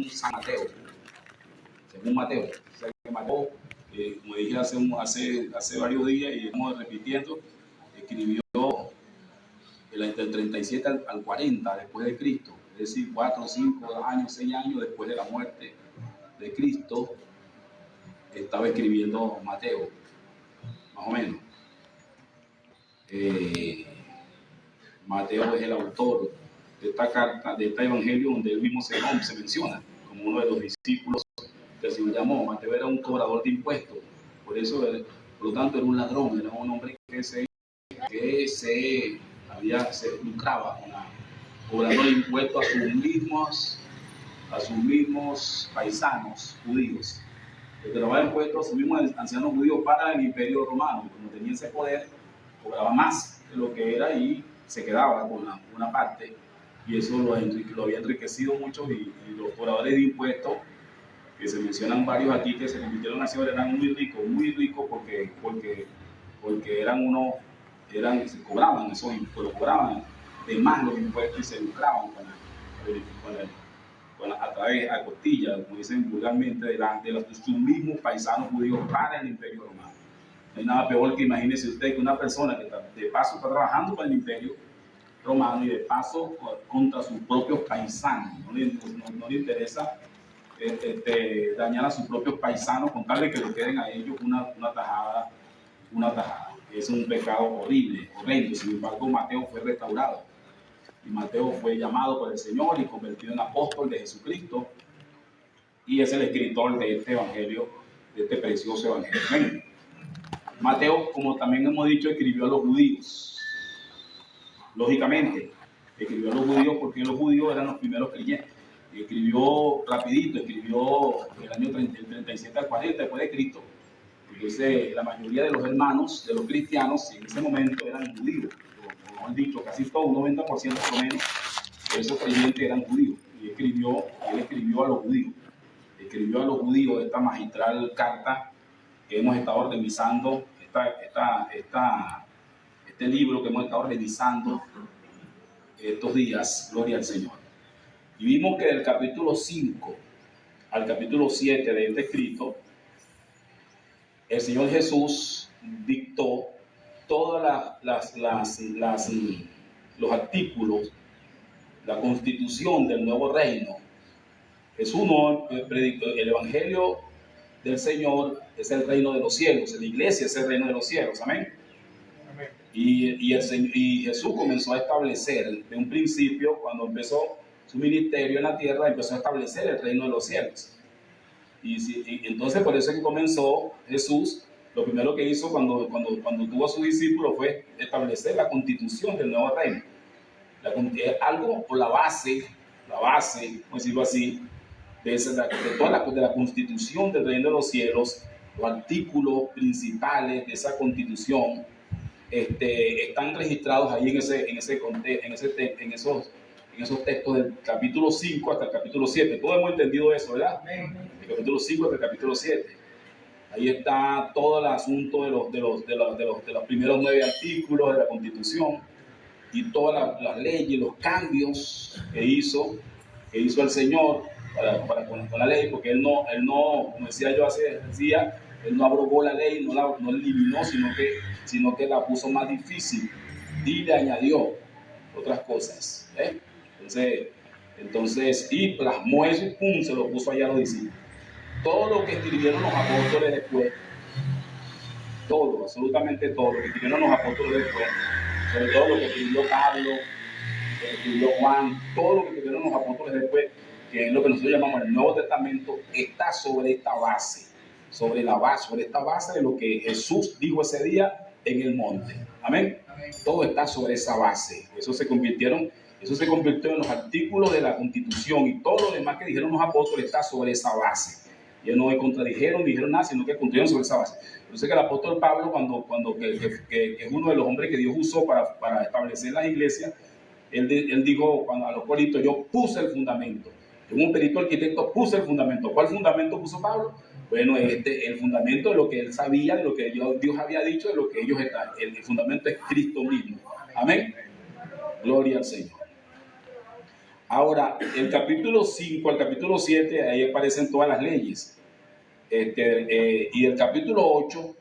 San Mateo, según Mateo. O sea, que Mateo, como dije hace varios días y estamos repitiendo, escribió del 37 al 40 después de Cristo, es decir, 4, 5 años, 6 años después de la muerte de Cristo, estaba escribiendo Mateo, más o menos. Mateo es el autor de esta carta, de este evangelio, donde él mismo se menciona como uno de los discípulos que el Señor llamó. Mateo era un cobrador de impuestos, por lo tanto era un ladrón, era un hombre que se lucraba cobrando impuestos a sus mismos paisanos judíos. El que cobraba impuestos a sus mismos ancianos judíos para el imperio romano, y como tenía ese poder, cobraba más de lo que era y se quedaba con una parte, y eso lo había enriquecido mucho, y los cobradores de impuestos, que se mencionan varios aquí que se convirtieron así, eran muy ricos porque se cobraban esos impuestos, cobraban de más los impuestos y se lucraban a costilla, como dicen vulgarmente, de sus mismos paisanos judíos para el imperio romano. No hay nada peor que, imagínese usted, que una persona que de paso está trabajando para el imperio romano y de paso contra sus propios paisanos. No le interesa dañar a sus propios paisanos con tal de que le queden a ellos una tajada. Es un pecado horrible, horrendo. Sin embargo, Mateo fue restaurado y Mateo fue llamado por el Señor y convertido en apóstol de Jesucristo, y es el escritor de este evangelio, de este precioso evangelio. Mateo, como también hemos dicho, escribió a los judíos. Lógicamente, escribió a los judíos porque los judíos eran los primeros creyentes. Escribió rapidito, escribió el año 37 al 40 después de Cristo. Entonces, la mayoría de los hermanos, de los cristianos, en ese momento eran judíos. Como han dicho, casi todo, un 90% por lo menos, de esos creyentes eran judíos. Y él escribió a los judíos. Escribió a los judíos esta magistral carta que hemos estado revisando, este libro que hemos estado revisando estos días, gloria al Señor. Y vimos que del capítulo 5 al capítulo 7 de este escrito, el Señor Jesús dictó todas los artículos, la constitución del nuevo reino. Jesús predicó el evangelio del Señor, es el reino de los cielos, la iglesia es el reino de los cielos, amén. Y Jesús comenzó a establecer, de un principio, cuando empezó su ministerio en la tierra, empezó a establecer el reino de los cielos. Y entonces por eso que comenzó Jesús, lo primero que hizo cuando tuvo a sus discípulos fue establecer la constitución del nuevo reino. Algo por la base, por decirlo así, de la constitución del reino de los cielos. Los artículos principales de esa constitución están registrados ahí en esos textos del capítulo 5 hasta el capítulo 7. Todos hemos entendido eso, ¿verdad? Del capítulo 5 hasta el capítulo 7. Ahí está todo el asunto de los primeros 9 artículos de la Constitución y todas las leyes, los cambios que hizo el Señor con la ley, porque él no, como decía yo hace días, él no abrogó la ley, no la eliminó, sino que la puso más difícil y le añadió otras cosas. Entonces, y plasmó eso, pum, se lo puso allá a los discípulos. Todo lo que escribieron los apóstoles después, todo, absolutamente todo lo que escribieron los apóstoles después, sobre todo lo que escribió Pablo, lo que escribió Juan, todo lo que escribieron los apóstoles después, que es lo que nosotros llamamos el Nuevo Testamento, está sobre esta base, sobre esta base de lo que Jesús dijo ese día en el monte. Amén. Todo está sobre esa base. Eso se convirtió en los artículos de la Constitución, y todo lo demás que dijeron los apóstoles está sobre esa base. Ellos no contradijeron ni dijeron nada, sino que construyeron sobre esa base. Yo sé que el apóstol Pablo, que es uno de los hombres que Dios usó para establecer las iglesias, él dijo a los Corintios: yo puse el fundamento. Yo, un perito arquitecto, puse el fundamento. ¿Cuál fundamento puso Pablo? Bueno, el fundamento de lo que él sabía, de lo que Dios había dicho, de lo que ellos están. El fundamento es Cristo mismo. Amén. Gloria al Señor. Ahora, el capítulo 5 al capítulo 7, ahí aparecen todas las leyes. Y el capítulo 8,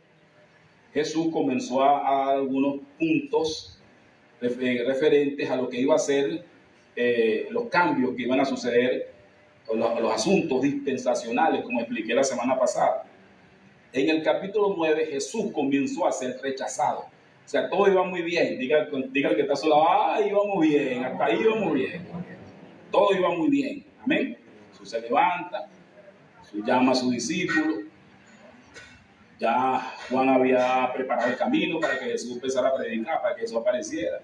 Jesús comenzó a dar algunos puntos referentes a lo que iba a ser los cambios que iban a suceder, los asuntos dispensacionales, como expliqué la semana pasada. En el capítulo 9, Jesús comenzó a ser rechazado. O sea, todo iba muy bien. Diga el que está solo, íbamos bien, hasta ahí íbamos bien. Todo iba muy bien. Amén. Jesús se levanta, Jesús llama a sus discípulos. Ya Juan había preparado el camino para que Jesús empezara a predicar, para que Jesús apareciera.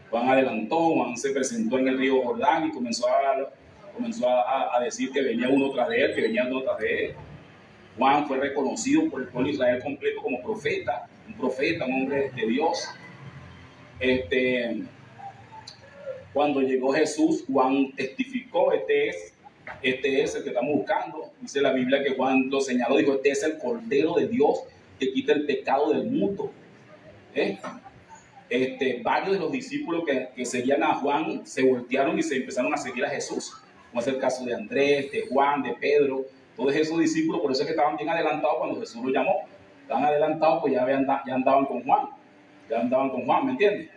Juan adelantó, Juan se presentó en el río Jordán y comenzó a decir que venía uno tras de él, que venía uno tras de él. Juan fue reconocido por el pueblo de Israel completo como profeta, un hombre de Dios. Cuando llegó Jesús, Juan testificó, este es el que estamos buscando. Dice la Biblia que Juan lo señaló, dijo, este es el Cordero de Dios que quita el pecado del mundo. Varios de los discípulos que seguían a Juan se voltearon y se empezaron a seguir a Jesús, como es el caso de Andrés, de Juan, de Pedro, todos esos discípulos. Por eso es que estaban bien adelantados cuando Jesús los llamó. Estaban adelantados, pues ya andaban con Juan, ¿me entiendes?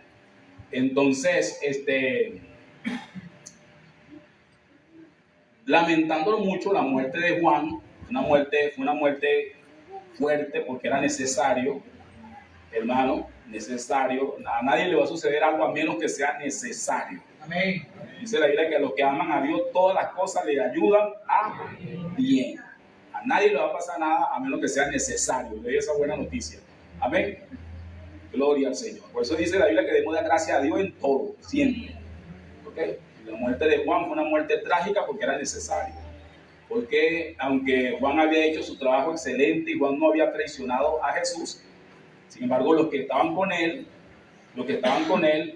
Entonces, lamentándolo mucho, la muerte de Juan fue una muerte fuerte, porque era necesario, hermano, necesario. A nadie le va a suceder algo a menos que sea necesario. Amén. Dice la Biblia que a los que aman a Dios todas las cosas le ayudan a bien. A nadie le va a pasar nada a menos que sea necesario. Le doy esa buena noticia. Amén. Gloria al Señor. Por eso dice la Biblia que debemos dar gracias a Dios en todo, siempre. ¿Okay? La muerte de Juan fue una muerte trágica porque era necesaria. Porque aunque Juan había hecho su trabajo excelente y Juan no había traicionado a Jesús, sin embargo los que estaban con él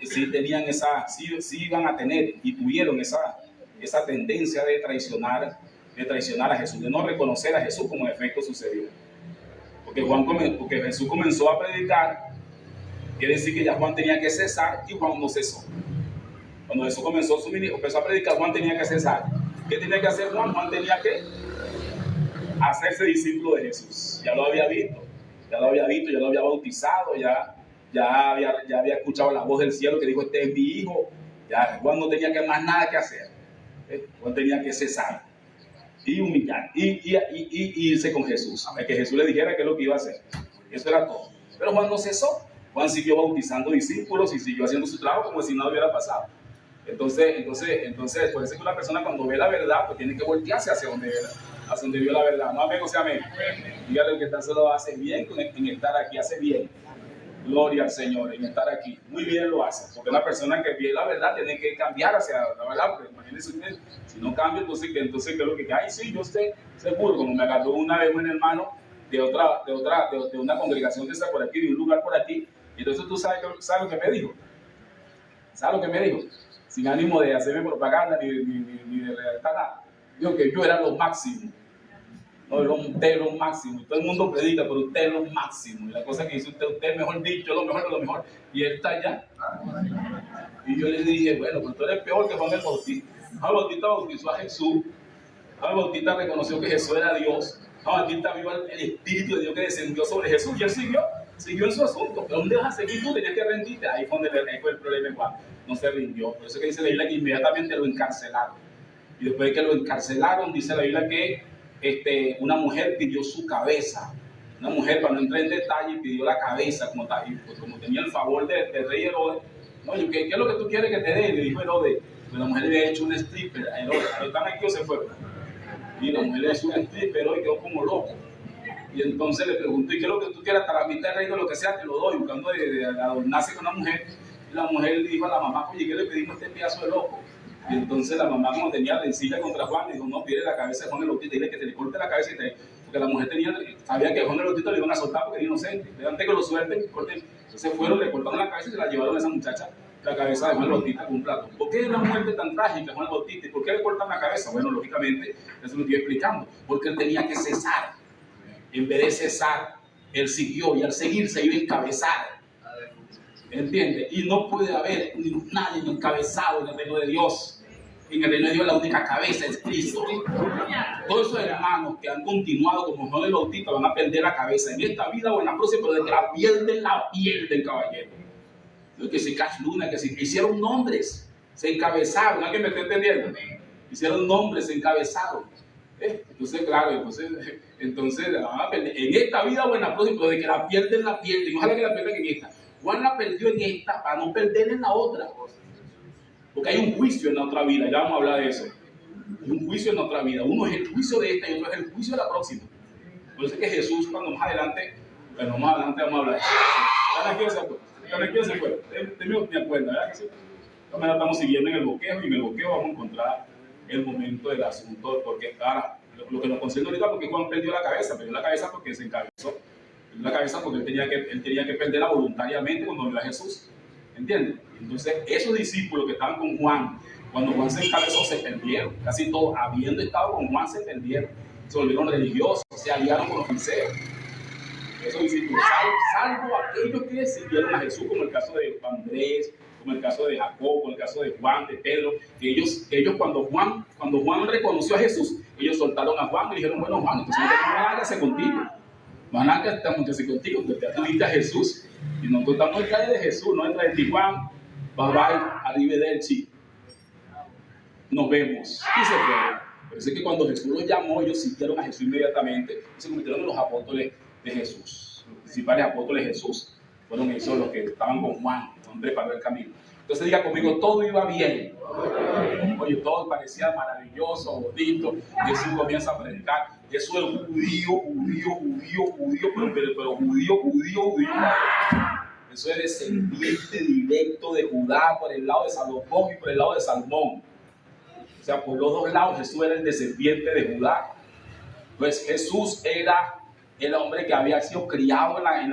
sí tenían sí iban a tener y tuvieron esa tendencia de traicionar a Jesús, de no reconocer a Jesús, como en efecto sucedió. Porque Jesús comenzó a predicar, quiere decir que ya Juan tenía que cesar, y Juan no cesó. Cuando Jesús comenzó su ministerio, empezó a predicar, Juan tenía que cesar. ¿Qué tenía que hacer Juan? Juan tenía que hacerse discípulo de Jesús. Ya lo había visto, ya lo había bautizado, ya había escuchado la voz del cielo que dijo, este es mi hijo. Ya Juan no tenía más nada que hacer. Juan tenía que cesar y humillar y irse con Jesús, a que Jesús le dijera qué es lo que iba a hacer. Eso era todo. Pero Juan no cesó. Juan siguió bautizando discípulos y siguió haciendo su trabajo como si nada hubiera pasado. Entonces, por eso que una persona cuando ve la verdad, pues tiene que voltearse hacia donde vio la verdad. No, amén, o sea, amén. Dígale que tan solo hace bien en estar aquí, hace bien. Gloria al Señor, en estar aquí. Muy bien lo hace. Porque una persona que ve la verdad tiene que cambiar hacia la verdad. Porque imagínense usted, si no cambia, entonces ¿qué es lo que hay? Sí, yo estoy seguro. Como me agarró una vez un hermano de una congregación que está por aquí, de un lugar por aquí. Y entonces tú sabes lo que me dijo. ¿Sabes lo que me dijo? Sin ánimo de hacerme propaganda ni de redactar nada. Dijo que yo era lo máximo. No, usted es lo máximo. Todo el mundo predica, pero usted es lo máximo. Y la cosa que dice usted es mejor dicho, lo mejor de lo mejor. Y él está allá. Y yo le dije, bueno, pues tú eres peor que Juan el Bautista. Juan el Bautista bautizó a Jesús. Juan el Bautista reconoció que Jesús era Dios. Juan el Bautista vio el Espíritu de Dios que descendió sobre Jesús. Y él siguió en su asunto. ¿Pero dónde vas a seguir tú? Tenías que rendirte. Ahí fue el problema de Juan. No se rindió. Por eso que dice la Biblia que inmediatamente lo encarcelaron. Y después de que lo encarcelaron, dice la Biblia que una mujer pidió su cabeza. Una mujer, para no entrar en detalle, pidió la cabeza, como tenía el favor del rey Herodes. Oye, ¿qué es lo que tú quieres que te dé? Le dijo Herodes. Pues la mujer le había hecho un stripper a Herodes. ¿Están aquí o se fue? Y la mujer le hizo un stripper y quedó como loco. Y entonces le preguntó, ¿y qué es lo que tú quieras? Hasta la mitad del reino, lo que sea, te lo doy, buscando de adornarse con una mujer. Y la mujer le dijo a la mamá, oye, ¿qué le pedimos a este pedazo de loco? Y entonces la mamá, como tenía rencilla contra Juan, le dijo, no, pide la cabeza de Juan el Bautista, dile que te le corte la cabeza. Porque la mujer sabía que a Juan el Bautista le iban a soltar porque era inocente. Antes que lo suelten, corten. Entonces fueron, le cortaron la cabeza y se la llevaron a esa muchacha, la cabeza de Juan el Bautista con un plato. ¿Por qué es una muerte tan trágica, Juan el Bautista? ¿Y por qué le cortan la cabeza? Bueno, lógicamente, eso lo estoy explicando. Porque él tenía que cesar. En vez de cesar, él siguió, y al seguir se iba a encabezar. ¿Entiendes? Y no puede haber nadie encabezado en el reino de Dios. En el reino de Dios la única cabeza es Cristo. Todos esos hermanos que han continuado como Juan el Bautista van a perder la cabeza en esta vida o en la próxima, pero de que la pierden, caballero. Que si Cash Luna, que si hicieron nombres, se encabezaron. ¿Alguien me está entendiendo? Hicieron nombres, se encabezaron. Entonces, claro, entonces la van a perder en esta vida o en la próxima, pero de que la pierden. Ojalá que la pierdan en esta. Juan la perdió en esta para no perder en la otra. Porque hay un juicio en la otra vida, ya vamos a hablar de eso. Hay un juicio en la otra vida. Uno es el juicio de esta y otro es el juicio de la próxima. Por eso es que Jesús, cuando más adelante vamos a hablar de eso. ¿Quién se acuerda? Me acuerdo, ¿verdad que sí? Entonces estamos siguiendo en el bosquejo y en el bosquejo vamos a encontrar el momento del asunto, porque ahora, lo que nos concierne ahorita, porque Juan perdió la cabeza porque se encabezó. Perdió la cabeza porque él tenía que perderla voluntariamente cuando vio a Jesús. ¿Entiendes? Entonces, esos discípulos que estaban con Juan, cuando Juan se encabezó, se perdieron. Casi todos, habiendo estado con Juan, se perdieron. Se volvieron religiosos, se aliaron con los fariseos. Esos discípulos, salvo aquellos que sirvieron a Jesús, como el caso de Andrés, como el caso de Jacob, como el caso de Juan, de Pedro, que ellos cuando Juan reconoció a Jesús, ellos soltaron a Juan y dijeron, bueno, Juan, entonces hágase contigo. Van a casarse contigo, porque tú diste a Jesús y nosotros estamos en calle de Jesús, no entra en Tijuana, bye bye, arrivederci, nos vemos. Y se fueron. Pero es que cuando Jesús los llamó, ellos siguieron a Jesús inmediatamente, se convirtieron en los apóstoles de Jesús. Los principales apóstoles de Jesús fueron esos los que estaban con Juan, Juan preparó el camino. Entonces diga conmigo, todo iba bien. Oye, todo parecía maravilloso, bonito. Jesús comienza a predicar. Jesús es judío, pero judío. Eso es descendiente directo de Judá por el lado de Salomón y por el lado de Salmón. O sea, por los dos lados Jesús era el descendiente de Judá. Pues Jesús era el hombre que había sido criado en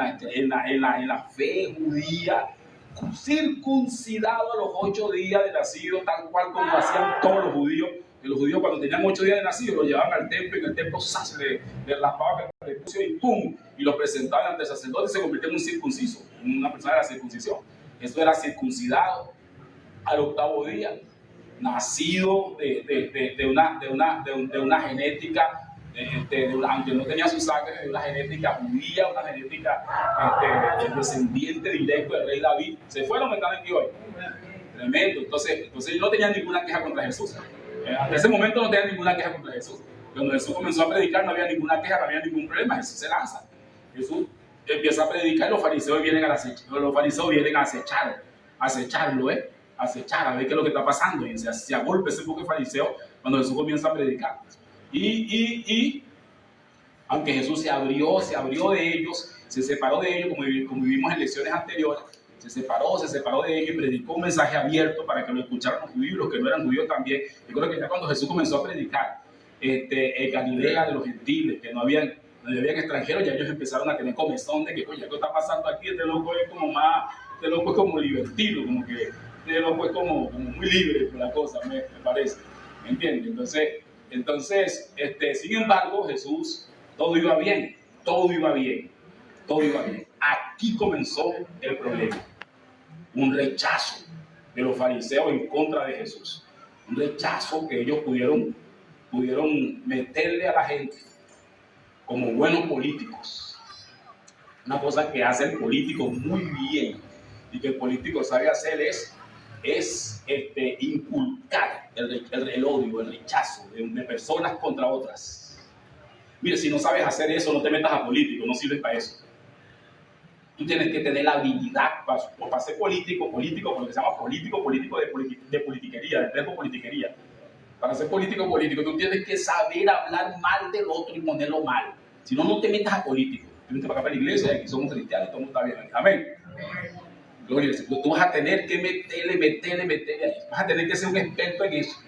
la fe judía, circuncidado a los 8 días de nacido, tal cual como hacían todos los judíos. Que los judíos cuando tenían 8 días de nacido los llevaban al templo y en el templo le raspaban el prepucio y ¡pum! Y los presentaban ante el sacerdote y se convirtió en un circunciso, una persona de la circuncisión. Eso era circuncidado al 8º día, nacido de una genética, aunque no tenía su sangre, de una genética judía, una genética descendiente directo del rey David. Se fueron, están aquí hoy. Tremendo. Entonces ellos no tenían ninguna queja contra Jesús. Hasta ese momento no tenían ninguna queja contra Jesús. Cuando Jesús comenzó a predicar no había ninguna queja, no había ningún problema. Jesús se lanza. Jesús empieza a predicar y los fariseos vienen a acecharlo, acechar, a ver qué es lo que está pasando. Y se agolpe ese poco de fariseo cuando Jesús comienza a predicar. Y aunque Jesús se abrió de ellos, se separó de ellos, como vivimos en lecciones anteriores, se separó de ellos y predicó un mensaje abierto para que lo escucharan los judíos y los que no eran judíos también. Yo creo que ya cuando Jesús comenzó a predicar en Galilea de los gentiles, que no habían extranjeros, ya ellos empezaron a tener comezón de que, oye, ¿qué está pasando aquí? Este loco es como libertino, como que este loco es como muy libre por la cosa, me parece. ¿Me entiendes? Entonces, sin embargo, Jesús, todo iba bien. Aquí comenzó el problema. Un rechazo de los fariseos en contra de Jesús. Un rechazo que ellos pudieron meterle a la gente como buenos políticos. Una cosa que hace el político muy bien y que el político sabe hacer es inculcar el odio, el rechazo de personas contra otras. Mire, si no sabes hacer eso, no te metas a político, no sirves para eso. Tú tienes que tener la habilidad para ser político, por lo que se llama político de politiquería, del verbo politiquería. Para ser político, tú tienes que saber hablar mal del otro y ponerlo mal. Si no, no te metas a político. Tú vienes para acá para la iglesia, aquí somos cristianos, todo está bien. Amén. Gloria al Señor. Tú vas a tener que meterle ahí. Vas a tener que ser un experto en eso.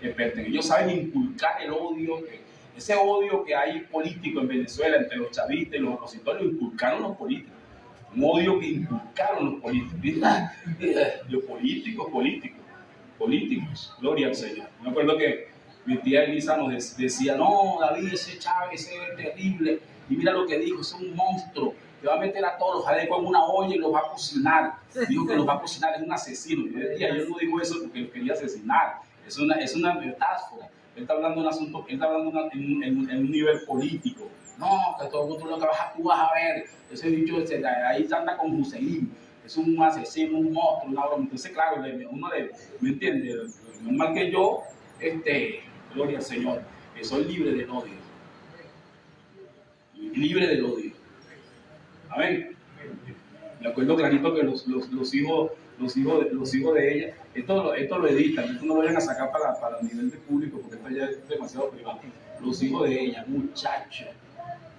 Experto en ello. Ellos saben inculcar el odio. Ese odio que hay político en Venezuela entre los chavistas y los opositores, lo inculcaron los políticos. Un odio que inculcaron los políticos. Los políticos. Gloria al Señor. Me acuerdo que mi tía Elisa nos decía, no, David, ese Chávez es terrible. Y mira lo que dijo, es un monstruo. Que va a meter a todos los jalecos en una olla y los va a cocinar. Dijo que los va a cocinar, es un asesino. Yo no digo eso porque los quería asesinar. Es una metáfora. Él está hablando de un asunto, él está hablando en un nivel político. No, que todo lo que tú vas a ver, ese bicho ahí anda con Hussein, es un asesino, un monstruo, una broma. Entonces, claro, ¿me entiende? Normal que yo, gloria al Señor, que soy libre del odio. Libre del odio. Amén. Me acuerdo clarito que los hijos de ella, esto lo editan, esto no lo vayan a sacar para el nivel de público, porque esto ya es demasiado privado. Los hijos de ella, muchachos,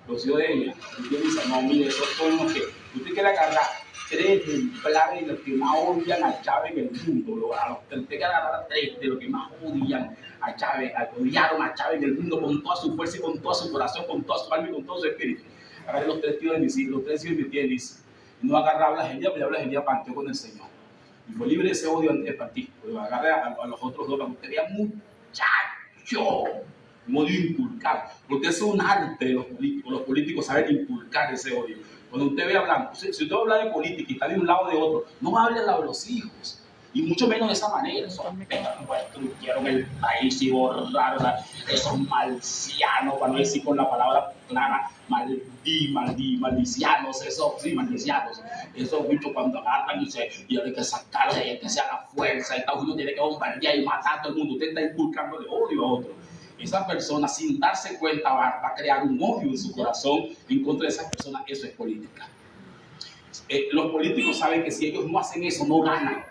los hijos de ella, usted dice, no, mire, esos son los que usted quiere agarrar 3 ejemplares de los que más odian a Chávez en el mundo, usted quiere agarrar 3 de los que más odian a Chávez, odiaron a Chávez en el mundo con toda su fuerza y con todo su corazón, con toda su alma y con todo su espíritu. Agarré los 3 hijos de mis hijos, los 3 hijos de mi tía Elisa. No agarraba la genia, pero la genia partió con el Señor. Y fue libre de ese odio antes de partir. Pero agarré a los otros dos, porque usted veía muchacho, un odio inculcar. Porque eso es un arte de los políticos saben inculcar ese odio. Cuando usted ve hablando, si usted va a hablar de política y está de un lado o de otro, no hable al lado de los hijos. Y mucho menos de esa manera. Destruyeron el país y borraron esos malicianos, para no decir con la palabra clara, maldicianos, esos, sí, maldicianos. Esos bichos cuando agarran y hay que sacarlos, hay que hacer la fuerza, Estados Unidos tiene que bombardear y matar a todo el mundo. Usted está inculcando de odio a otro. Esa persona, sin darse cuenta, va a crear un odio en su corazón en contra de esa persona. Eso es política. Los políticos saben que si ellos no hacen eso, no ganan.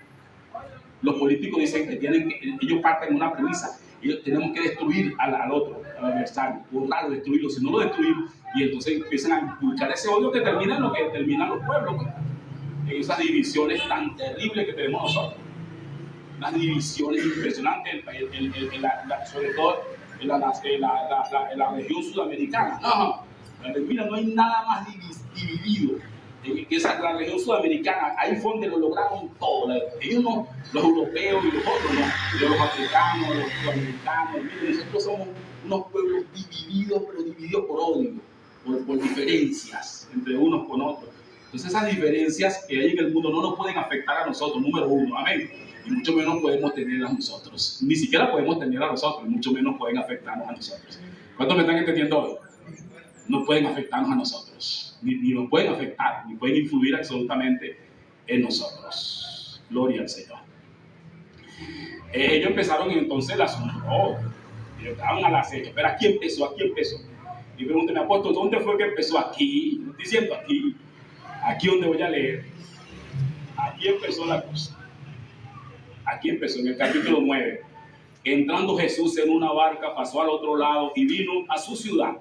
Los políticos dicen que ellos parten de una premisa, ellos tenemos que destruir al otro, al adversario, borrarlo, destruirlo, si no lo destruimos, y entonces empiezan a inculcar ese odio que termina en lo que terminan los pueblos, pues. En esas divisiones tan terribles que tenemos nosotros, unas divisiones impresionantes, sobre todo en la región sudamericana. Mira, no hay nada más dividido que la región sudamericana. Ahí fue donde lo lograron todo. Ellos no, los europeos y los otros, no, los africanos, los sudamericanos. Miren, nosotros somos unos pueblos divididos, pero divididos por odio, por diferencias entre unos con otros. Entonces esas diferencias que hay en el mundo no nos pueden afectar a nosotros, número uno, amén. Y mucho menos podemos tenerlas a nosotros. Ni siquiera podemos tenerlas a nosotros, mucho menos pueden afectarnos a nosotros. ¿Cuántos me están entendiendo hoy? No pueden afectarnos a nosotros, ni nos pueden afectar, ni pueden influir absolutamente en nosotros. Gloria al Señor. Ellos empezaron entonces el asunto. Ellos estaban al acecho. Pero aquí empezó. Y pregúnteme, apóstol, ¿dónde fue que empezó? Aquí. No estoy diciendo aquí. Aquí donde voy a leer. Aquí empezó la cosa. Aquí empezó, en el capítulo 9. Entrando Jesús en una barca, pasó al otro lado y vino a su ciudad.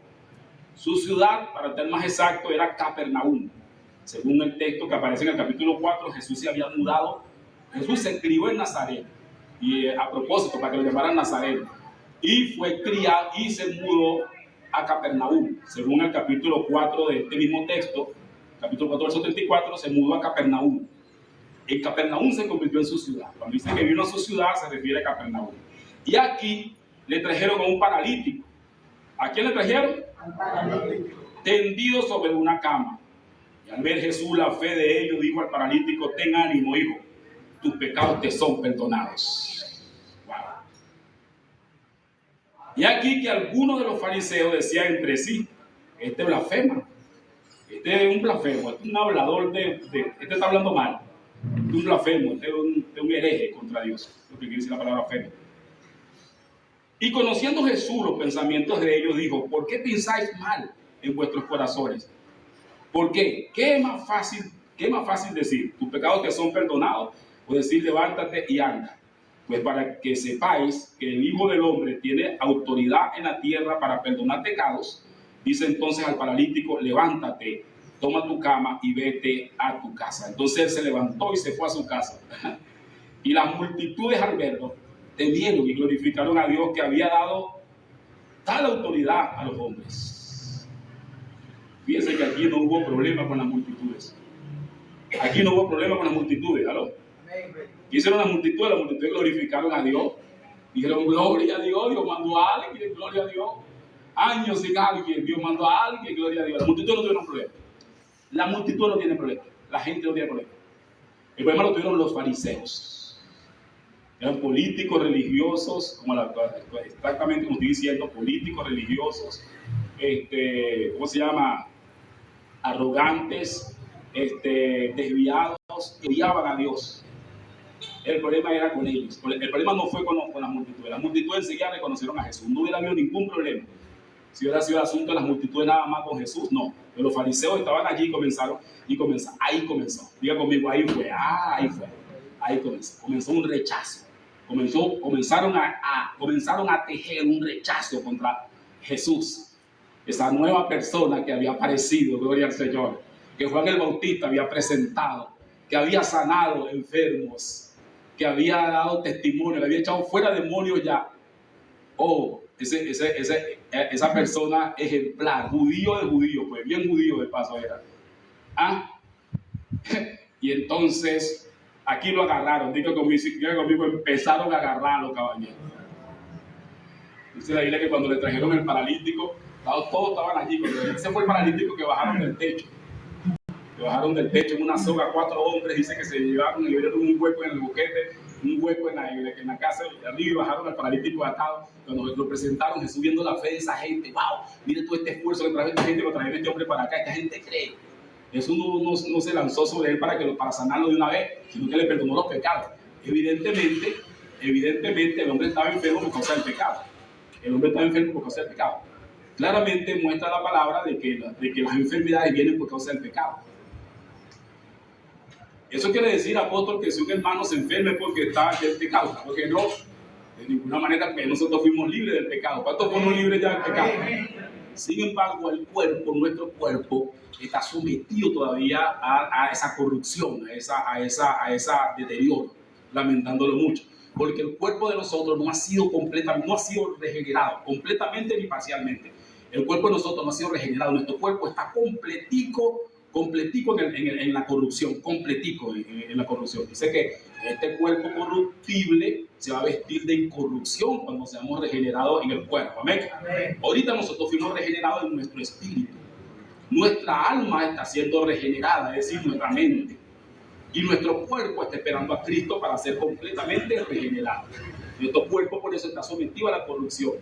Su ciudad, para ser más exacto, era Capernaum. Según el texto que aparece en el capítulo 4, Jesús se había mudado. Jesús se crió en Nazaret. Y a propósito, para que lo llamaran Nazaret. Y fue criado y se mudó a Capernaum. Según el capítulo 4 de este mismo texto, capítulo 4, verso 34, se mudó a Capernaum. En Capernaum se convirtió en su ciudad. Cuando dice que vino a su ciudad, se refiere a Capernaum. Y aquí le trajeron a un paralítico. ¿A quién le trajeron? Tendido sobre una cama. Y al ver Jesús la fe de ellos, dijo al paralítico: ten ánimo, hijo, tus pecados te son perdonados. Wow. Y aquí que algunos de los fariseos decían entre sí: este blasfema, este es un blasfemo, este es un hablador este está hablando mal, este es un blasfemo, este es un hereje contra Dios, lo que quiere decir la palabra blasfemo. Y conociendo Jesús los pensamientos de ellos, dijo: ¿por qué pensáis mal en vuestros corazones? ¿Por qué? ¿Qué es más fácil decir? ¿Tus pecados te son perdonados? O decir: levántate y anda. Pues para que sepáis que el Hijo del Hombre tiene autoridad en la tierra para perdonar pecados, dice entonces al paralítico: levántate, toma tu cama y vete a tu casa. Entonces él se levantó y se fue a su casa. Y las multitudes al verlo temieron y glorificaron a Dios, que había dado tal autoridad a los hombres. Fíjense que aquí no hubo problema con las multitudes. Aquí no hubo problema con las multitudes. ¿Aló? ¿Qué hicieron las multitudes? Las multitudes glorificaron a Dios. Dijeron: gloria a Dios, Dios mandó a alguien, gloria a Dios. Años sin alguien, Dios mandó a alguien, gloria a Dios. Las multitudes no tuvieron problema. La multitud no tiene problema. La gente no tiene problema. El problema lo tuvieron los fariseos. Eran políticos religiosos, exactamente como estoy diciendo, políticos religiosos, ¿cómo se llama? Arrogantes, desviados, que odiaban a Dios. El problema era con ellos. El problema no fue con las multitudes. Las multitudes enseguida reconocieron a Jesús. No hubiera habido ningún problema. Si hubiera sido el asunto de las multitudes nada más con Jesús, no. Pero los fariseos estaban allí y comenzaron. Ahí comenzó. Diga conmigo, ahí fue. Ahí fue. Ahí comenzó. Comenzó un rechazo. Comenzaron a tejer un rechazo contra Jesús. Esa nueva persona que había aparecido, gloria al Señor, que Juan el Bautista había presentado, que había sanado enfermos, que había dado testimonio, que había echado fuera demonios ya. Oh, esa persona ejemplar, judío de judío, pues bien judío de paso era. Y entonces, aquí lo agarraron, diga conmigo, empezaron a agarrarlo, caballeros. Dice la Biblia que cuando le trajeron el paralítico, todos estaban allí. Ese fue el paralítico que bajaron del techo. En una soga, 4 hombres, dice que se llevaron y le dieron un hueco en el boquete, un hueco en la casa de arriba y bajaron al paralítico atado. Cuando lo presentaron, Jesús viendo la fe de esa gente, wow, mire todo este esfuerzo que trajo esta gente, lo trajeron este hombre para acá, esta gente cree. Jesús no se lanzó sobre él para sanarlo de una vez, sino que le perdonó los pecados. Evidentemente, el hombre estaba enfermo por causa del pecado. Claramente muestra la palabra de que las enfermedades vienen por causa del pecado. Eso quiere decir, apóstol, que si un hermano se enferme porque está en pecado, porque no, de ninguna manera, porque nosotros fuimos libres del pecado. ¿Cuántos fuimos libres ya del pecado? Sin embargo, nuestro cuerpo está sometido todavía a esa corrupción, a esa deterioro, lamentándolo mucho. Porque el cuerpo de nosotros no ha sido regenerado completamente ni parcialmente. El cuerpo de nosotros no ha sido regenerado. Nuestro cuerpo está completico en la corrupción, en la corrupción. Dice que este cuerpo corruptible se va a vestir de incorrupción cuando seamos regenerados en el cuerpo. Amén. Ahorita nosotros fuimos regenerados en nuestro espíritu. Nuestra alma está siendo regenerada, es decir, nuestra mente. Y nuestro cuerpo está esperando a Cristo para ser completamente regenerado. Nuestro cuerpo por eso está sometido a la corrupción.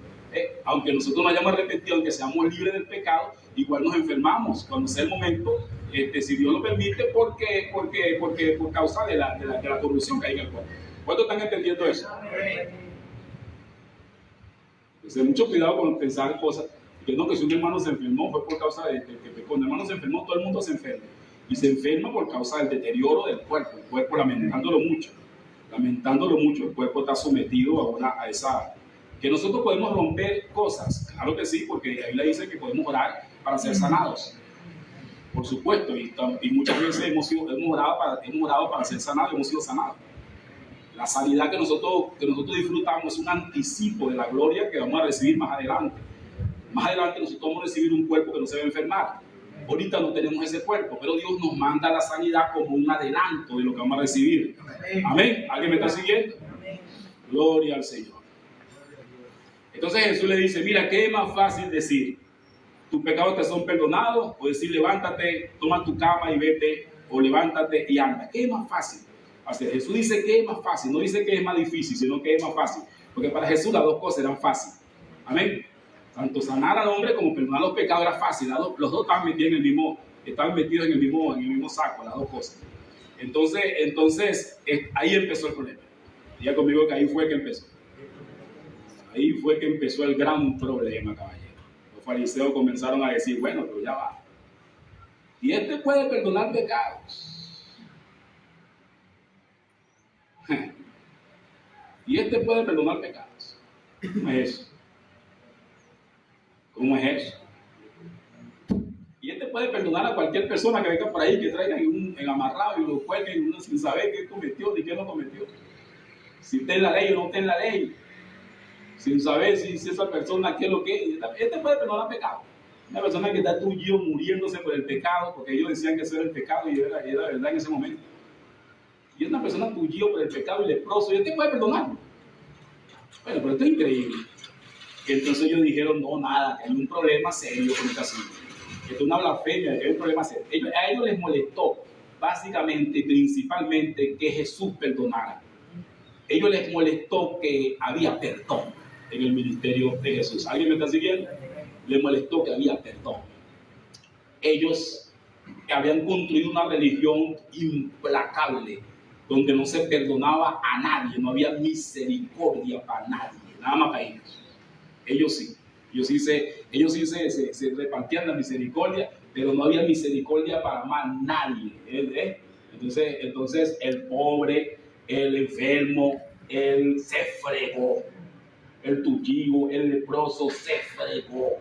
Aunque nosotros no hayamos arrepentido, aunque seamos libres del pecado, igual nos enfermamos cuando sea el momento, si Dios lo permite, porque por causa de la corrupción que hay en el cuerpo. ¿Cuántos están entendiendo eso? Entonces, mucho cuidado con pensar cosas. Que no, que si un hermano se enfermó fue por causa de que pecó. Un hermano se enfermó, todo el mundo se enferma. Y se enferma por causa del deterioro del cuerpo. El cuerpo lamentándolo mucho, el cuerpo está sometido a esa... Que nosotros podemos romper cosas, claro que sí, porque ahí le dice que podemos orar para ser sanados. Por supuesto, y muchas veces hemos orado para ser sanados, hemos sido sanados. La sanidad que nosotros disfrutamos es un anticipo de la gloria que vamos a recibir más adelante. Más adelante nosotros vamos a recibir un cuerpo que no se va a enfermar. Ahorita no tenemos ese cuerpo, pero Dios nos manda la sanidad como un adelanto de lo que vamos a recibir. Amén. ¿Alguien me está siguiendo? Gloria al Señor. Entonces Jesús le dice, mira, ¿qué es más fácil decir? ¿Tus pecados te son perdonados? O decir, levántate, toma tu cama y vete, o levántate y anda. ¿Qué es más fácil hacer? Jesús dice que es más fácil, no dice que es más difícil, sino que es más fácil. Porque para Jesús las dos cosas eran fáciles. Amén. Tanto sanar al hombre como perdonar los pecados era fácil. Los dos estaban metidos en el mismo saco, las dos cosas. Entonces ahí empezó el problema. Diga conmigo que ahí fue que empezó. Ahí fue que empezó el gran problema, caballero. Los fariseos comenzaron a decir, bueno, pero ya va. Y puede perdonar pecados. Y puede perdonar pecados. ¿Cómo es eso? ¿Cómo es eso? Y puede perdonar a cualquier persona que venga por ahí, que traigan en amarrado y lo cuelguen sin saber qué cometió ni qué no cometió. Si está en la ley o no está en la ley. Sin saber si esa persona qué es lo que es. Puede perdonar pecado. Una persona que está tuyo muriéndose por el pecado, porque ellos decían que eso era el pecado y era verdad en ese momento. Y es una persona tuyo por el pecado y leproso, y puede perdonarlo. Bueno, pero esto es increíble. Entonces ellos dijeron, no, nada, que hay un problema serio con esta asunto. Esto es una blasfemia, que hay un problema serio. A ellos les molestó, básicamente, principalmente, que Jesús perdonara. ellos les molestó que había perdón en el ministerio de Jesús. ¿Alguien me está siguiendo? Les molestó que había perdón. Ellos habían construido una religión implacable, donde no se perdonaba a nadie, no había misericordia para nadie, nada más para ellos. Ellos sí se repartían la misericordia, pero no había misericordia para más nadie. Entonces el pobre, el enfermo, él se fregó. El tullido, el leproso se fregó.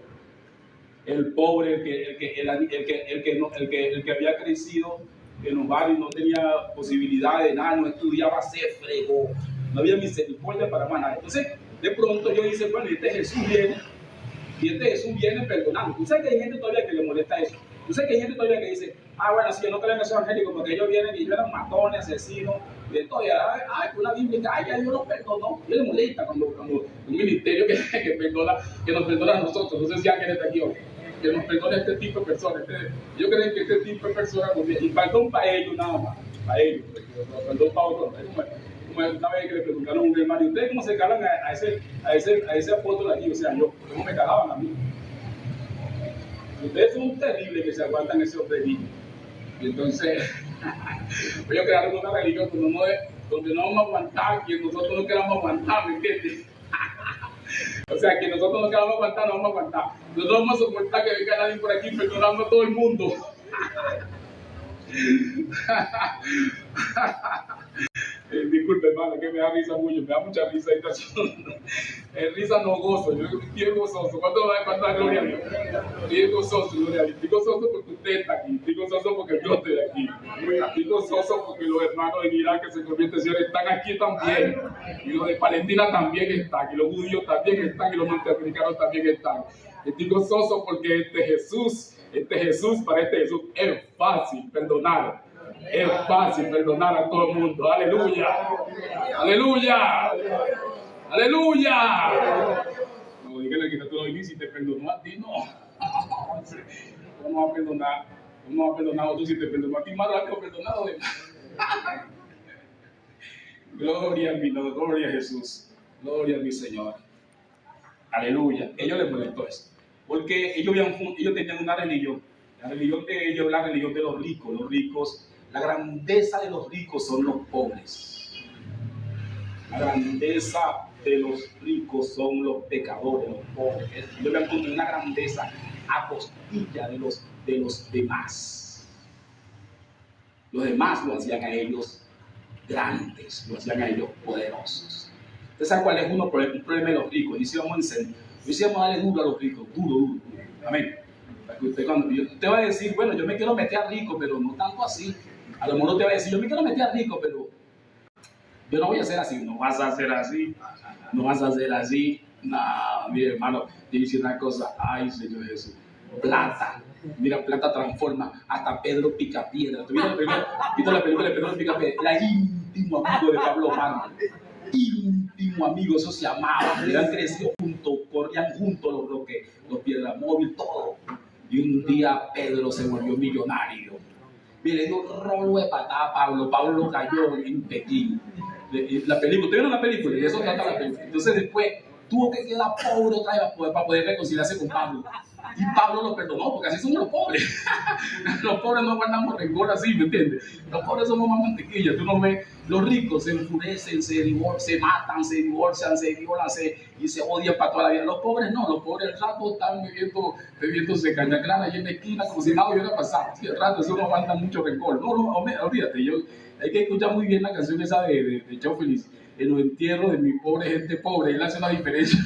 El pobre, el que había crecido en los barrios, no tenía posibilidad de nada, no estudiaba, se fregó. No había misericordia para más nadie. Entonces, de pronto yo dice, bueno, este Jesús viene perdonando. Tú sabes que hay gente todavía que le molesta eso. Tú sabes que hay gente todavía que dice, bueno, si yo no creo en esos evangélicos, porque ellos vienen y ellos eran matones, asesinos, y todavía, una Biblia, ya Dios los perdonó. Yo le molesta cuando un ministerio que nos perdona a nosotros. No sé si alguien está aquí hoy, que nos perdone este tipo de personas. Yo creo que este tipo de personas, y perdón para ellos nada más, para ellos, perdón para otros. Como una vez que le preguntaron a un hermano, ¿ustedes cómo se calan a ese apóstol aquí? O sea, ¿cómo me calaban a mí? Ustedes son terribles que se aguantan ese hombre allí. Y entonces, ellos crearon una religión donde no vamos a aguantar, que nosotros no queramos aguantar, ¿me entiendes? O sea, que nosotros no queramos aguantar, no vamos a aguantar. Nosotros vamos a soportar que venga nadie por aquí perdonando a todo el mundo. Disculpe, hermano, que me da risa mucho, me da mucha risa esta es risa no gozo, yo estoy gozoso. ¿Cuánto da gloria a Dios? Estoy gozoso, gloria a Dios. Estoy gozoso porque usted está aquí, estoy gozoso porque yo estoy aquí. Estoy gozoso porque los hermanos de Irak que se convierten están aquí también. Y los de Palestina también están, y los judíos también están, y los norteamericanos también están. Estoy gozoso porque para este Jesús es fácil perdonar. Es fácil perdonar a todo el mundo. Aleluya. Aleluya. Aleluya. No, dígale que tú lo dices, si te perdonó a ti, no. ¿Cómo va a perdonar? ¿Cómo va a perdonar a tú si te perdonó a ti más rápido perdonado? Gloria a mi Dios, gloria a Jesús. Gloria a mi Señor. Aleluya. Ellos les molestó eso. Porque ellos tenían una religión. La religión de ellos es la religión de los ricos. Los ricos. La grandeza de los ricos son los pobres. La grandeza de los ricos son los pecadores, los pobres. Ellos han construido una grandeza a costilla de los demás. Los demás lo hacían a ellos grandes, lo hacían a ellos poderosos. ¿Usted sabe cuál es un problema de los ricos? Decíamos darle duro a los ricos, duro. Amén. Usted va a decir, bueno, yo me quiero meter a rico, pero no tanto así. A lo mejor te va a decir, yo me quiero meter a rico, pero yo no voy a hacer así. No vas a hacer así. No vas a hacer así. No, mire, hermano, te dice una cosa. Ay, Señor Jesús. Plata. Mira, plata transforma. Hasta Pedro Picapiedra. ¿Tú viste la película de Pedro Picapiedra? Era íntimo amigo de Pablo Mármol. Íntimo amigo, eso se amaba. Eran crecidos juntos, corrían juntos los piedras móviles, todo. Y un día Pedro se volvió millonario. Mire, dio un rolo de patada a Pablo. Pablo cayó en Pekín. La película, ¿ustedes vieron la película? Y de eso trata la película. Entonces después tuvo que quedar pobre otra vez para poder reconciliarse con Pablo. Y Pablo lo perdonó, porque así somos los pobres. Los pobres no guardamos rencor así, ¿me entiendes? Los pobres somos más mantequilla. Tú no ves, los ricos se enfurecen, se matan, se divorcian, se violan y se odian para toda la vida. Los pobres no, los pobres al rato están bebiéndose caña clara ahí en la esquina como si nada hubiera pasado. Sí, al rato eso no aguanta mucho rencor. No, olvídate, hay que escuchar muy bien la canción esa de Chao Feliz. En los entierros de mi pobre gente pobre, él hace una diferencia.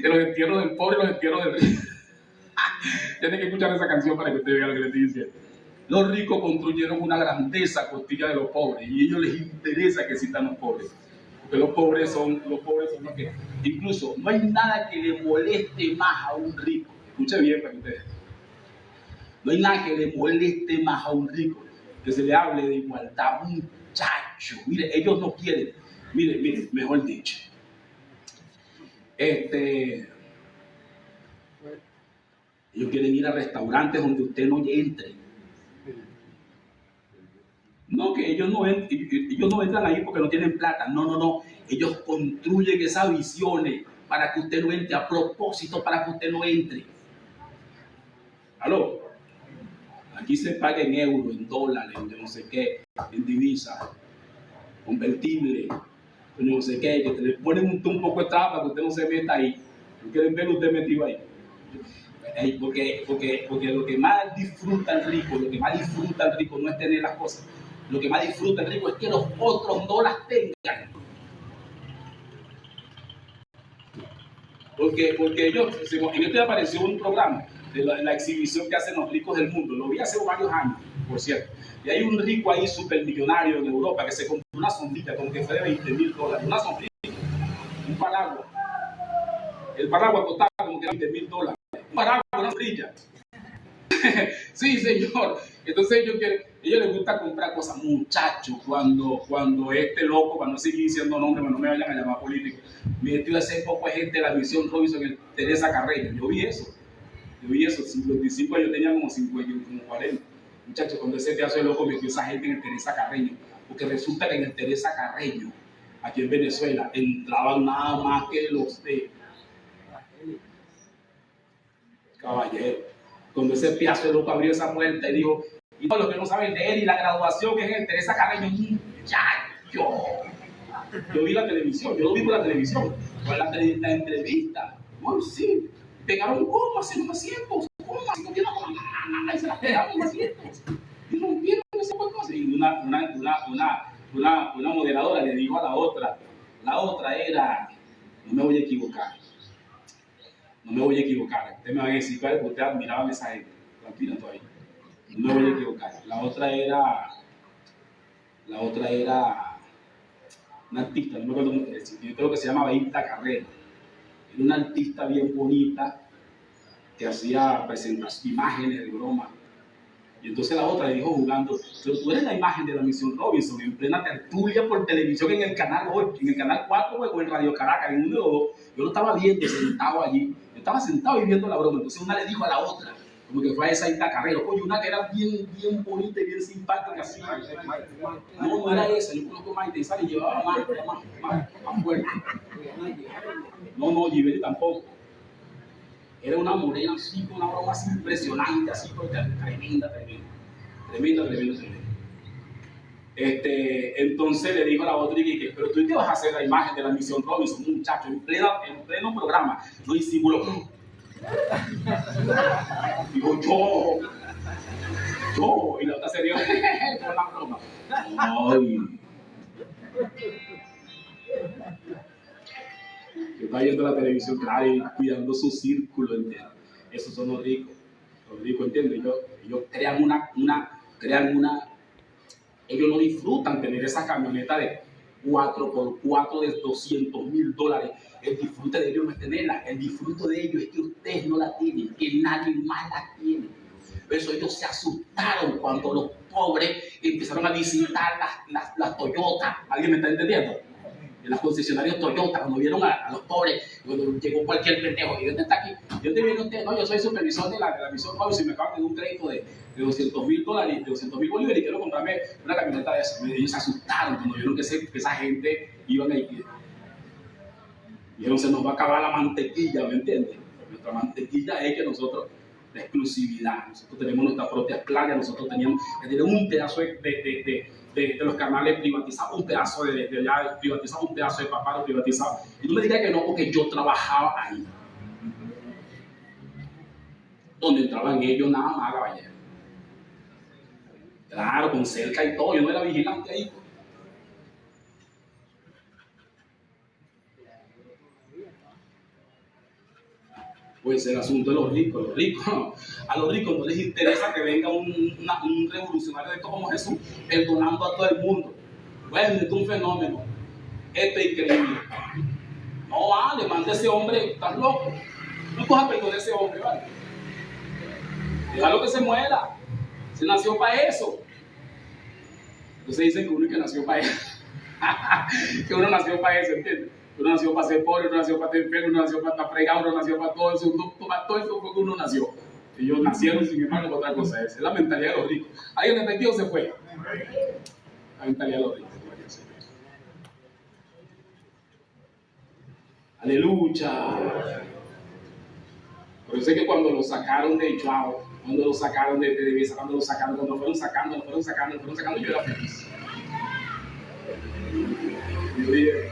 De los entierros del pobre y los entierros del rico. Tienen que escuchar esa canción para que usted vea lo que les estoy diciendo. Los ricos construyeron una grandeza a costilla de los pobres y a ellos les interesa que existan los pobres. Porque los pobres son los que... Incluso no hay nada que le moleste más a un rico. Escuche bien para ustedes. No hay nada que le moleste más a un rico que se le hable de igualdad. Muchacho, mire, ellos no quieren. Mire, mejor dicho. Ellos quieren ir a restaurantes donde usted no entre. No, que ellos no entran ahí porque no tienen plata. No, no, no. Ellos construyen esas visiones para que usted no entre, a propósito, para que usted no entre. ¿Aló? Aquí se paga en euros, en dólares, en no sé qué, en divisas, convertible, en no sé qué, que te le ponen un poco de traba para que usted no se meta ahí. No quieren ver usted metido ahí. Porque lo que más disfruta el rico, no es tener las cosas. Lo que más disfruta el rico es que los otros no las tengan. Porque ellos, en este apareció un programa de la exhibición que hacen los ricos del mundo. Lo vi hace varios años, por cierto. Y hay un rico ahí supermillonario en Europa que se compró una sombrilla como que fue de $20,000. Una sombrilla, un paraguas. El paraguas costaba como que $20,000. Un paraguas, una sombrilla. Sí, señor. Entonces ellos les gusta comprar cosas. Muchachos, cuando este loco, cuando sigue diciendo nombre, no me vayan a llamar político, me metió hace poco gente de la misión Robinson en Teresa Carreño. Yo vi eso, 55 años, tenía como 50, como 40. Muchachos, cuando ese pedazo de loco metió esa gente en el Teresa Carreño, porque resulta que en el Teresa Carreño, aquí en Venezuela, entraban nada más que los de caballero. Cuando ese pedazo de loco abrió esa puerta y dijo, y todos los que no saben de él y la graduación que es en Teresa Carreño, muchacho. Yo vi la televisión, yo lo vi por la televisión, por la entrevista. Bueno, sí, pegaron comas en los asientos, comas, y no tienen nada, y se las pegaron en los asientos. Y rompieron ese cosas. Y una moderadora le dijo a la otra era, no me voy a equivocar. Ustedes me van a decir, ¿cuál? Porque ustedes admiraban a esa gente. Tranquila todavía. No me voy a equivocar. La otra era una artista, no me acuerdo cómo es. Yo creo que se llama Beita Carrera. Era una artista bien bonita que hacía imágenes de broma. Y entonces la otra le dijo jugando, pero tú eres la imagen de la misión Robinson en plena tertulia por televisión en el canal 8, en el canal 4 o en Radio Caracas, en uno de los dos. Yo lo estaba viendo sentado allí. Yo estaba sentado y viendo la broma. Entonces una le dijo a la otra, como que fue a esa Ita Carrero, coño, una que era bien bonita y bien simpática, así. No era esa, yo conozco Maite y sale y llevaba más fuerte. No, Gibeli tampoco. Era una morena así, con una broma así impresionante, así, tremenda. Entonces le dijo a la otra, pero tú qué vas a hacer la imagen de la misión Robinson, muchacho, en pleno programa, no disimuló. Dijo yo, y la otra se dio con la broma. Ay. Yo estaba viendo la televisión, claro, y cuidando su círculo entero. Esos son los ricos. Los ricos, ¿entiendes? Ellos crean ellos no disfrutan tener esa camioneta de 4x4 de $200,000. El disfrute de ellos no es tenerla. El disfrute de ellos es que ustedes no la tienen, que nadie más la tiene. Por eso ellos se asustaron cuando los pobres empezaron a visitar las Toyota. ¿Alguien me está entendiendo? En las concesionarias Toyota, cuando vieron a los pobres, cuando llegó cualquier pendejo, y ¿dónde está aquí? ¿De dónde viene usted? No, yo soy supervisor de la misión Robinson y me acaban de dar un crédito de $200,000, de 200,000 bolívares y quiero comprarme una camioneta de esa. Ellos se asustaron cuando vieron que esa gente iban a ir. Dijeron, se nos va a acabar la mantequilla, ¿me entiendes? Nuestra mantequilla es que nosotros, la exclusividad, nosotros tenemos nuestras propias playas, nosotros tenemos un pedazo de los canales privatizados, un pedazo de privatizado, un pedazo de paparo privatizado. Y tú me digas que no, porque yo trabajaba ahí. Donde entraban ellos nada más, caballero. Claro, con cerca y todo, yo no era vigilante ahí. Pues el asunto de los ricos, a los ricos no les interesa que venga un revolucionario de esto como Jesús, perdonando a todo el mundo. Bueno, es un fenómeno, esto es increíble. No vale, manda a ese hombre, estás loco. No cojas perdón a ese hombre, vale. Déjalo que se muera, se nació para eso. Entonces dicen que uno que nació para eso, que uno nació para eso, ¿entiendes? Uno nació para ser pobre, uno nació para ser enfermo, uno nació para estar fregado, uno nació para todo eso, todo eso fue que uno nació. Ellos nacieron sin embargo para otra cosa. Esa es la mentalidad de los ricos. ¿Alguien entendió o se fue? Avéntale a los reyes. Aleluya. Por eso es que cuando lo sacaron de Joao, cuando lo sacaron de Devisa, cuando lo fueron sacando, yo era feliz. Yo dije,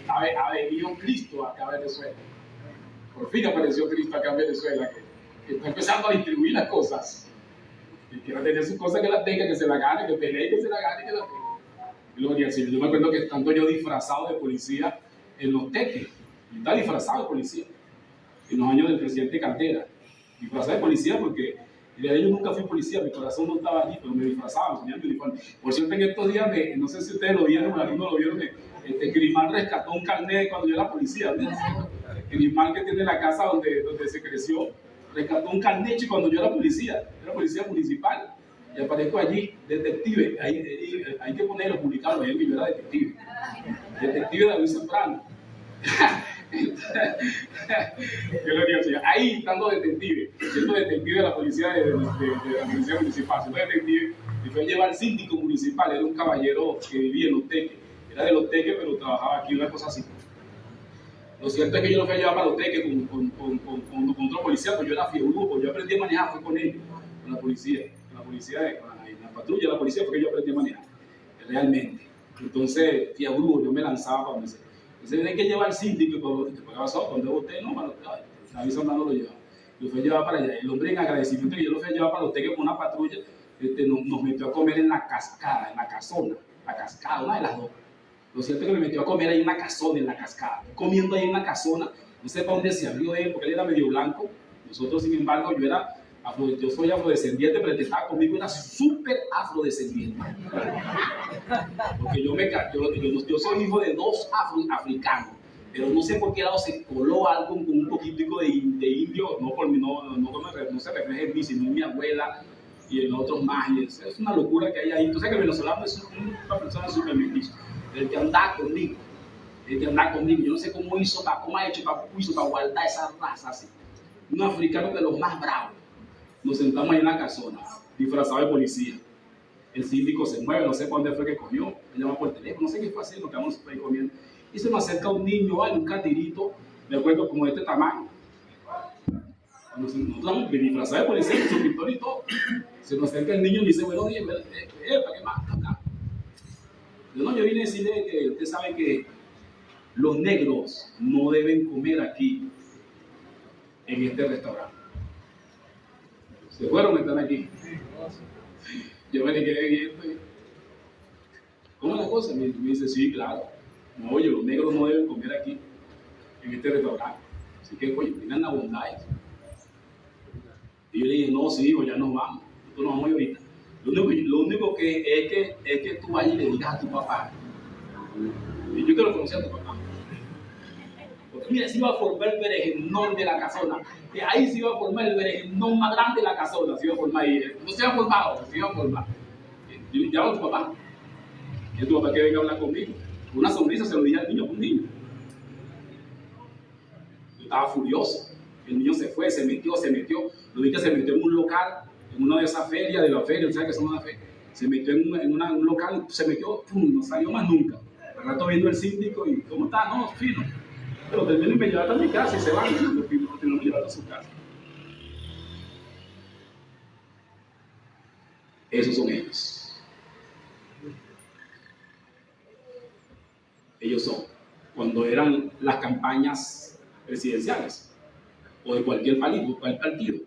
ha venido Cristo acá a Venezuela. Por fin apareció Cristo acá en Venezuela, que está empezando a distribuir las cosas. Que quiera tener sus cosas, que las tenga, que se la gane, que pelee, que se la gane, que la tenga. Gloria al Señor. Yo me acuerdo que estando yo disfrazado de policía en los teques, yo estaba disfrazado de policía en los años del presidente Caldera. Disfrazado de policía porque yo nunca fui policía, mi corazón no estaba allí, pero me disfrazaba, me ponía mi uniforme. Por cierto, en estos días, no sé si ustedes lo vieron, algunos lo vieron, Grimán rescató un carnet cuando yo era policía. Grimán, que tiene la casa donde se creció, rescató un carnet cuando yo era policía municipal. Y aparezco allí, detective, hay que ponerlo, publicarlo, que yo era detective de Luis Zambrano. Ahí estando detective, siendo detective de la policía de la policía municipal, siendo detective, y fue a llevar al síndico municipal, era un caballero que vivía en Los Teques, era de Los Teques, pero trabajaba aquí, una cosa así. Lo cierto es que yo lo fui a llevar para Los Teques con otro policía, pues yo era fiebre, pues yo aprendí a manejar, fue con ellos, con la policía, con la patrulla de la policía, porque yo aprendí a manejar, realmente. Entonces, fiebre, yo me lanzaba para donde sea. Entonces hay que llevar al síndico y cuando pagaba solo, cuando voté, no, para David Zambrano lo llevaba. Lo fue a llevar para allá. El hombre, en agradecimiento que yo lo fui a llevar para Los Teques con una patrulla, nos metió a comer en la cascada, en la casona, una de las dos. Lo cierto es que me metió a comer ahí en la casona, en la cascada. Comiendo ahí en la casona, no sé para dónde se abrió él, porque él era medio blanco. Nosotros, sin embargo, yo soy afrodescendiente, pero el que estaba conmigo era súper afrodescendiente. Porque yo soy hijo de dos africanos, pero no sé por qué lado se coló algo con un poquitico de indio, no se refleja en mí, sino en mi abuela y en otros más. Y es una locura que hay ahí. Entonces, que el venezolano es una persona súper mestiza. El que anda conmigo, yo no sé cómo ha hecho para guardar esa raza así. Un africano de los más bravos. Nos sentamos ahí en la casona, disfrazado de policía. El síndico se mueve, no sé para dónde fue que cogió, me llama por teléfono, no sé qué fue así, nos quedamos ahí comiendo. Y se nos acerca un niño, un catirito, me acuerdo como de este tamaño. Nosotros estamos disfrazados de policía, con su pintor y todo. Se nos acerca el niño y me dice, bueno, oye, ¿para qué más? Acá. Yo vine a decirle que usted sabe que los negros no deben comer aquí, en este restaurante. ¿Se fueron o están aquí? Yo me quedé viendo. ¿Cómo es la cosa? Me dice, sí, claro. No, oye, los negros no deben comer aquí, en este restaurante. Así que, oye, tengan la bondad. Y yo le dije, no, sí, hijo, ya nos vamos. Nosotros nos vamos ahorita. Lo único que es que tú vayas y le digas a tu papá. Y yo que lo conocía a tu papá. Porque mira, se iba a formar el berenjenón de la casona. De ahí se iba a formar el berenjenón más grande de la casona. Se iba a formar ahí. No se iba a formar, se iba a formar. Yo le llamo a tu papá. Y tu papá que venga a hablar conmigo. Con una sonrisa se lo dije al niño, un niño. Yo estaba furioso. El niño se fue, se metió. Lo vi que se metió en un local, en una de esas ferias, de la feria, ¿sabes que son una feria? Se metió en un local, se metió, pum, no salió más nunca. Al rato viendo el síndico y, ¿cómo está? No, fino. Pero termino y me llevaron a mi casa y se van, y me llevaron a su casa. Esos son ellos. Ellos son. Cuando eran las campañas presidenciales o de cualquier partido,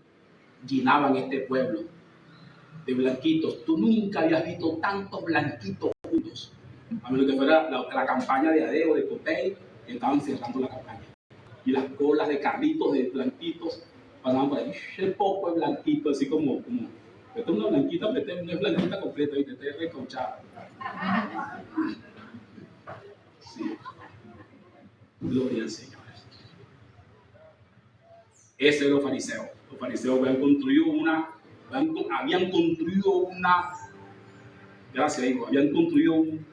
llenaban este pueblo de blanquitos. Tú nunca habías visto tantos blanquitos juntos. A menos que fuera la campaña de Adeo, de Copey, que estaban cerrando la campaña. Y las colas de carritos de blanquitos pasaban por ahí. El poco es blanquito, así como esta es una blanquita, pero no es blanquita completa, y te es reconchada. Sí. Gloria al Señor. Ese es los fariseos. Los fariseos habían construido gracias, hijo, habían construido un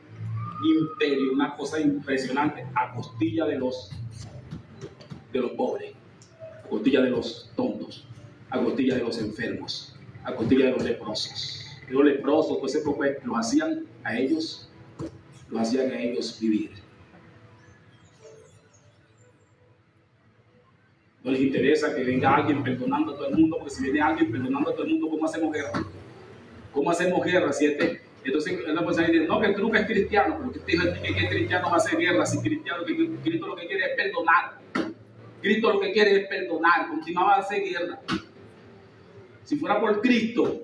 imperio, una cosa impresionante a costilla de los pobres, a costilla de los tontos, a costilla de los enfermos, a costilla de los leprosos. los leprosos, todo ese poco, los hacían a ellos vivir. No les interesa que venga alguien perdonando a todo el mundo, porque si viene alguien perdonando a todo el mundo, ¿cómo hacemos guerra? ¿Cómo hacemos guerra? Entonces una persona dice, no, que tú nunca es cristiano, pero que es cristiano va a hacer guerra, si cristiano, que Cristo lo que quiere es perdonar. Cristo lo que quiere es perdonar, continuaba a hacer guerra. Si fuera por Cristo,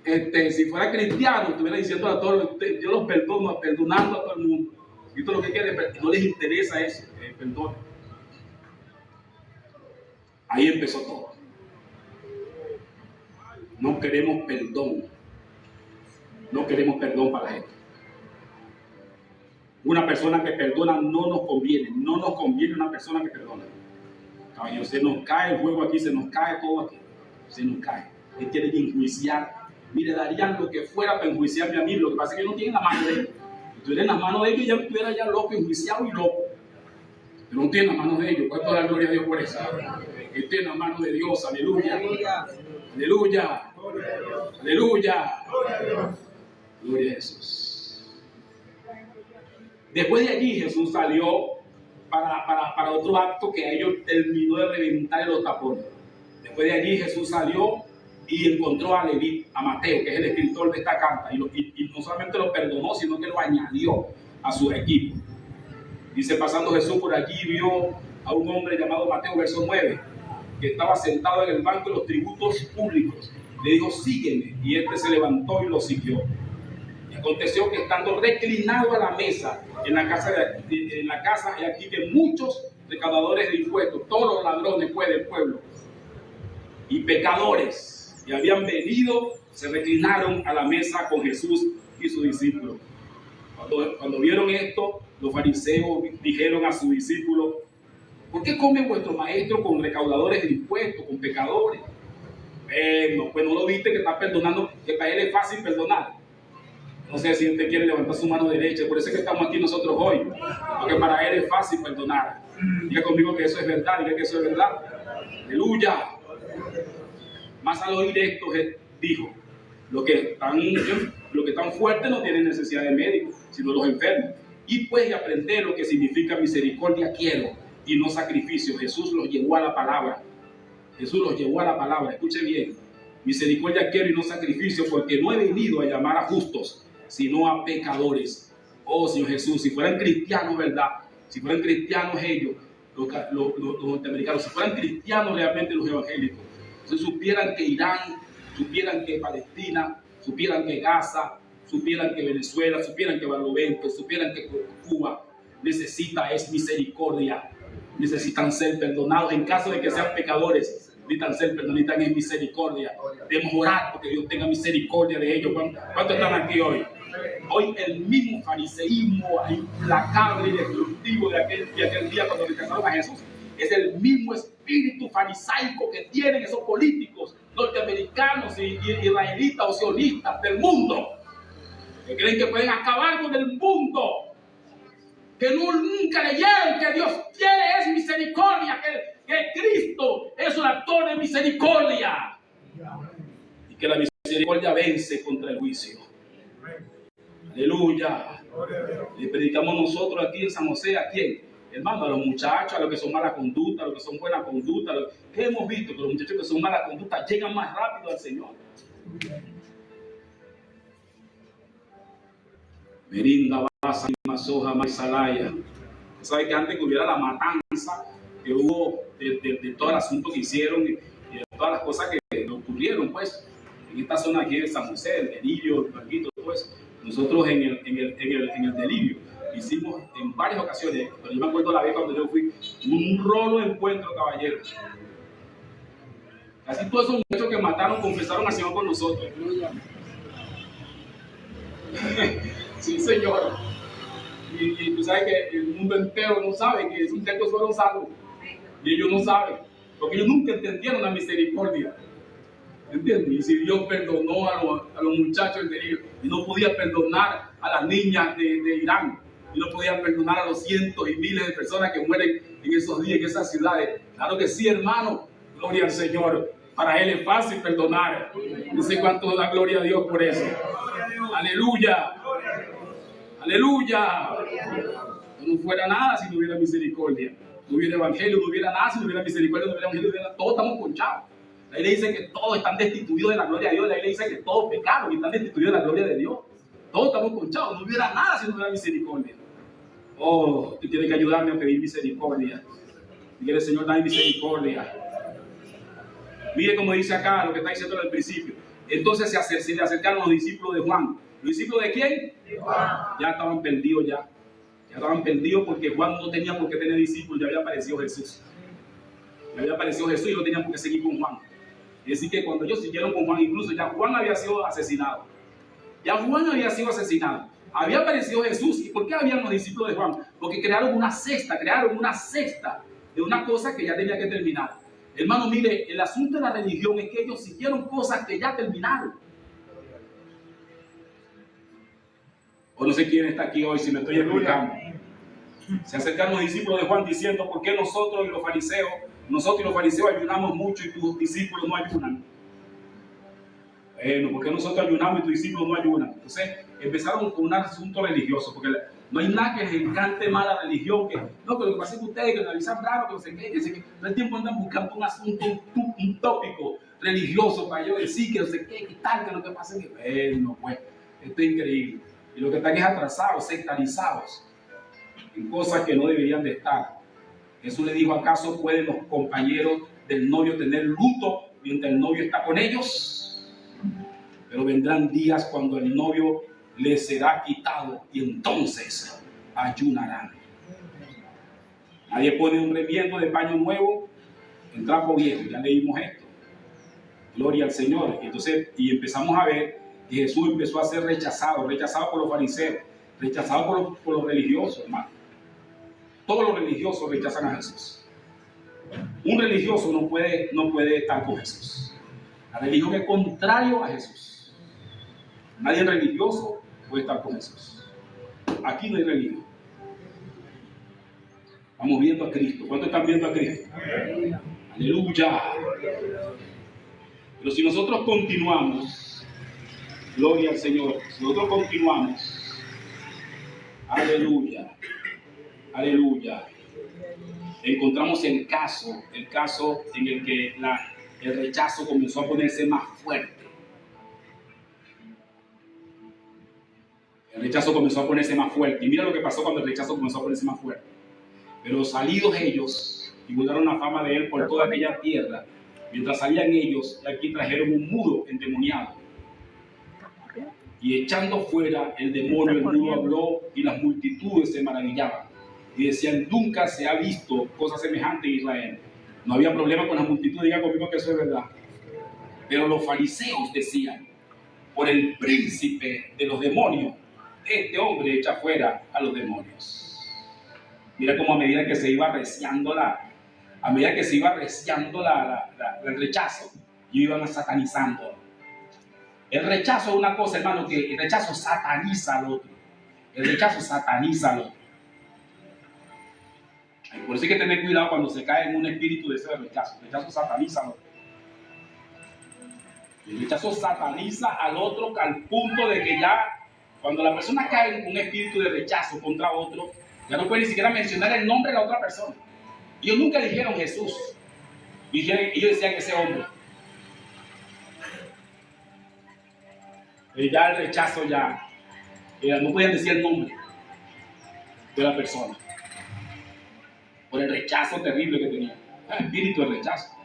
si fuera cristiano, estuviera diciendo a todos, yo los perdono, perdonando a todo el mundo. Cristo lo que quiere es, no les interesa eso, el perdón. Ahí empezó todo. No queremos perdón. No queremos perdón para la gente. Una persona que perdona no nos conviene. No nos conviene una persona que perdona. Caballero, se nos cae el juego aquí, se nos cae todo aquí. Se nos cae. Él quiere enjuiciar. Mire, darían lo que fuera para enjuiciarme a mí. Lo que pasa es que no tienen la mano de ellos. Si tuviera en las manos de ellos, ya estuviera ya loco, enjuiciado y loco. Pero no tiene las manos de ellos. ¿Cuánto da gloria a Dios por eso? Él tiene las manos de Dios. Aleluya. Aleluya. Aleluya. Gloria a Jesús. Después de allí Jesús salió para otro acto que a ellos terminó de reventar los tapones. Después de allí Jesús salió y encontró a Leví, a Mateo, que es el escritor de esta carta, y no solamente lo perdonó, sino que lo añadió a su equipo. Dice, pasando Jesús por allí, vio a un hombre llamado Mateo, verso 9, que estaba sentado en el banco de los tributos públicos. Le dijo, sígueme, y este se levantó y lo siguió. Y aconteció que estando reclinado a la mesa en la casa, y aquí que muchos recaudadores de impuestos, todos los ladrones pues, del pueblo, y pecadores, que habían venido, se reclinaron a la mesa con Jesús y sus discípulos. Cuando vieron esto, los fariseos dijeron a sus discípulos, ¿por qué come vuestro maestro con recaudadores de impuestos, con pecadores? Bueno, pues no lo viste que está perdonando, que para él es fácil perdonar. No sé si usted quiere levantar su mano derecha, por eso es que estamos aquí nosotros hoy, porque para él es fácil perdonar. Diga conmigo que eso es verdad, diga que eso es verdad. Aleluya. Más al oír esto, dijo, lo que están fuertes no tienen necesidad de médico, sino los enfermos. Y pues de aprender lo que significa misericordia quiero y no sacrificio. Jesús los llevó a la palabra. Jesús los llevó a la palabra. Escuche bien. Misericordia quiero y no sacrificio, porque no he venido a llamar a justos, sino a pecadores. Oh, Señor Jesús, si fueran cristianos, ¿verdad? Si fueran cristianos ellos, los norteamericanos, si fueran cristianos realmente los evangélicos, si supieran que Irán, supieran que Palestina, supieran que Gaza, supieran que Venezuela, supieran que Barlovento, supieran que Cuba necesita es misericordia, necesitan ser perdonados en caso de que sean pecadores. Necesitan ser perdonados, necesitan en misericordia. Debemos orar porque Dios tenga misericordia de ellos. ¿Cuántos están aquí hoy? Hoy el mismo fariseísmo implacable y destructivo de aquel día cuando rechazaron a Jesús es el mismo espíritu farisaico que tienen esos políticos norteamericanos y israelitas o sionistas del mundo, que creen que pueden acabar con el mundo, que nunca leyeron que Dios quiere es misericordia, que Cristo es un actor de misericordia y que la misericordia vence contra el juicio. Aleluya. Le predicamos nosotros aquí en San José, ¿a quién? Hermano, a los muchachos, a los que son mala conducta, a los que son buena conducta, que hemos visto que los muchachos que son mala conducta llegan más rápido al Señor. Merinda, Basa, Masoja, Maisalaya. ¿Sabe que antes que hubiera la matanza que hubo de todo el asunto que hicieron y de todas las cosas que ocurrieron, pues, en esta zona aquí de San José, el Delirio, el Barquito, pues, nosotros en el Delirio hicimos en varias ocasiones, pero yo me acuerdo la vez cuando yo fui, un rolo de encuentro, caballeros. Casi todos esos muchachos que mataron confesaron al Señor con nosotros. Sí, Señor. Y tú sabes que el mundo entero no sabe que esos muchachos fueron salvos. Y ellos no saben, porque ellos nunca entendieron la misericordia. ¿Entiendes? Y si Dios perdonó a los muchachos del Delirio, y no podía perdonar a las niñas de Irán, y no podía perdonar a los cientos y miles de personas que mueren en esos días, en esas ciudades. Claro que sí, hermano. Gloria al Señor. Para Él es fácil perdonar. No sé cuánto da gloria a Dios por eso. Aleluya. Aleluya. No fuera nada si no hubiera misericordia. No hubiera evangelio, no hubiera nada si no hubiera misericordia, no hubiera evangelio, todos estamos ponchados. La Biblia dice que todos están destituidos de la gloria de Dios. La Biblia dice que todos pecaron y están destituidos de la gloria de Dios. Todos estamos ponchados. No hubiera nada si no hubiera misericordia. Oh, tú tienes que ayudarme a pedir misericordia. Dile, Señor, dame misericordia. Mire cómo dice acá lo que está diciendo al principio. Entonces se le acercaron los discípulos de Juan. ¿Los discípulos de quién? De Juan. Ya estaban perdidos ya. Ya estaban perdidos porque Juan no tenía por qué tener discípulos. Ya había aparecido Jesús. Ya había aparecido Jesús y no tenían por qué seguir con Juan. Es decir que cuando ellos siguieron con Juan, incluso ya Juan había sido asesinado. Ya Juan había sido asesinado. Había aparecido Jesús. ¿Y por qué habían los discípulos de Juan? Porque crearon una cesta de una cosa que ya tenía que terminar. Hermano, mire, el asunto de la religión es que ellos siguieron cosas que ya terminaron. O no sé quién está aquí hoy, si me estoy explicando. Se acercaron los discípulos de Juan diciendo, ¿por qué nosotros y los fariseos ayunamos mucho y tus discípulos no ayunan? Bueno, ¿por qué nosotros ayunamos y tus discípulos no ayunan? Entonces empezaron con un asunto religioso, porque no hay nada que les encante más la religión, que no, que lo que pasa es que ustedes que analizan raro, que no sé qué, que todo el tiempo andan buscando un asunto, un tópico religioso para yo decir que no sé qué, que tal, que lo que pasa es que, bueno, pues, esto es increíble. Y lo que están es atrasados, sectarizados, en cosas que no deberían de estar. Jesús le dijo, ¿acaso pueden los compañeros del novio tener luto mientras el novio está con ellos? Pero vendrán días cuando el novio les será quitado y entonces ayunarán. Nadie pone un remiendo de paño nuevo en trapo viejo. Ya leímos esto. Gloria al Señor. Entonces, y empezamos a ver que Jesús empezó a ser rechazado por los fariseos, rechazado por los religiosos, hermano. Todos los religiosos rechazan a Jesús. Un religioso no puede estar con Jesús. La religión es contrario a Jesús. Nadie religioso puede estar con Jesús. Aquí no hay religión. Vamos viendo a Cristo. ¿Cuántos están viendo a Cristo? Aleluya. Pero si nosotros continuamos, gloria al Señor, si nosotros continuamos, aleluya, aleluya, encontramos el caso en el que el rechazo comenzó a ponerse más fuerte. El rechazo comenzó a ponerse más fuerte. Y mira lo que pasó cuando el rechazo comenzó a ponerse más fuerte. Pero salidos ellos, divulgaron la fama de él por toda aquella tierra. Mientras salían ellos, aquí trajeron un mudo endemoniado. Y echando fuera el demonio, el mudo habló y las multitudes se maravillaban. Y decían, nunca se ha visto cosa semejante en Israel. No había problema con las multitudes, diga conmigo que eso es verdad. Pero los fariseos decían, por el príncipe de los demonios, este hombre echa fuera a los demonios. Mira cómo a medida que se iba arreciando el rechazo, y iban satanizando. El rechazo es una cosa, hermano, que el rechazo sataniza al otro. El rechazo sataniza al otro. Por eso hay que tener cuidado cuando se cae en un espíritu de ese rechazo. El rechazo sataniza al otro. El rechazo sataniza al otro al punto de que ya, cuando la persona cae en un espíritu de rechazo contra otro, ya no puede ni siquiera mencionar el nombre de la otra persona. Ellos nunca dijeron Jesús. Ellos decían ese hombre. Y ya el rechazo no podían decir el nombre de la persona. Por el rechazo terrible que tenía. El espíritu de rechazo.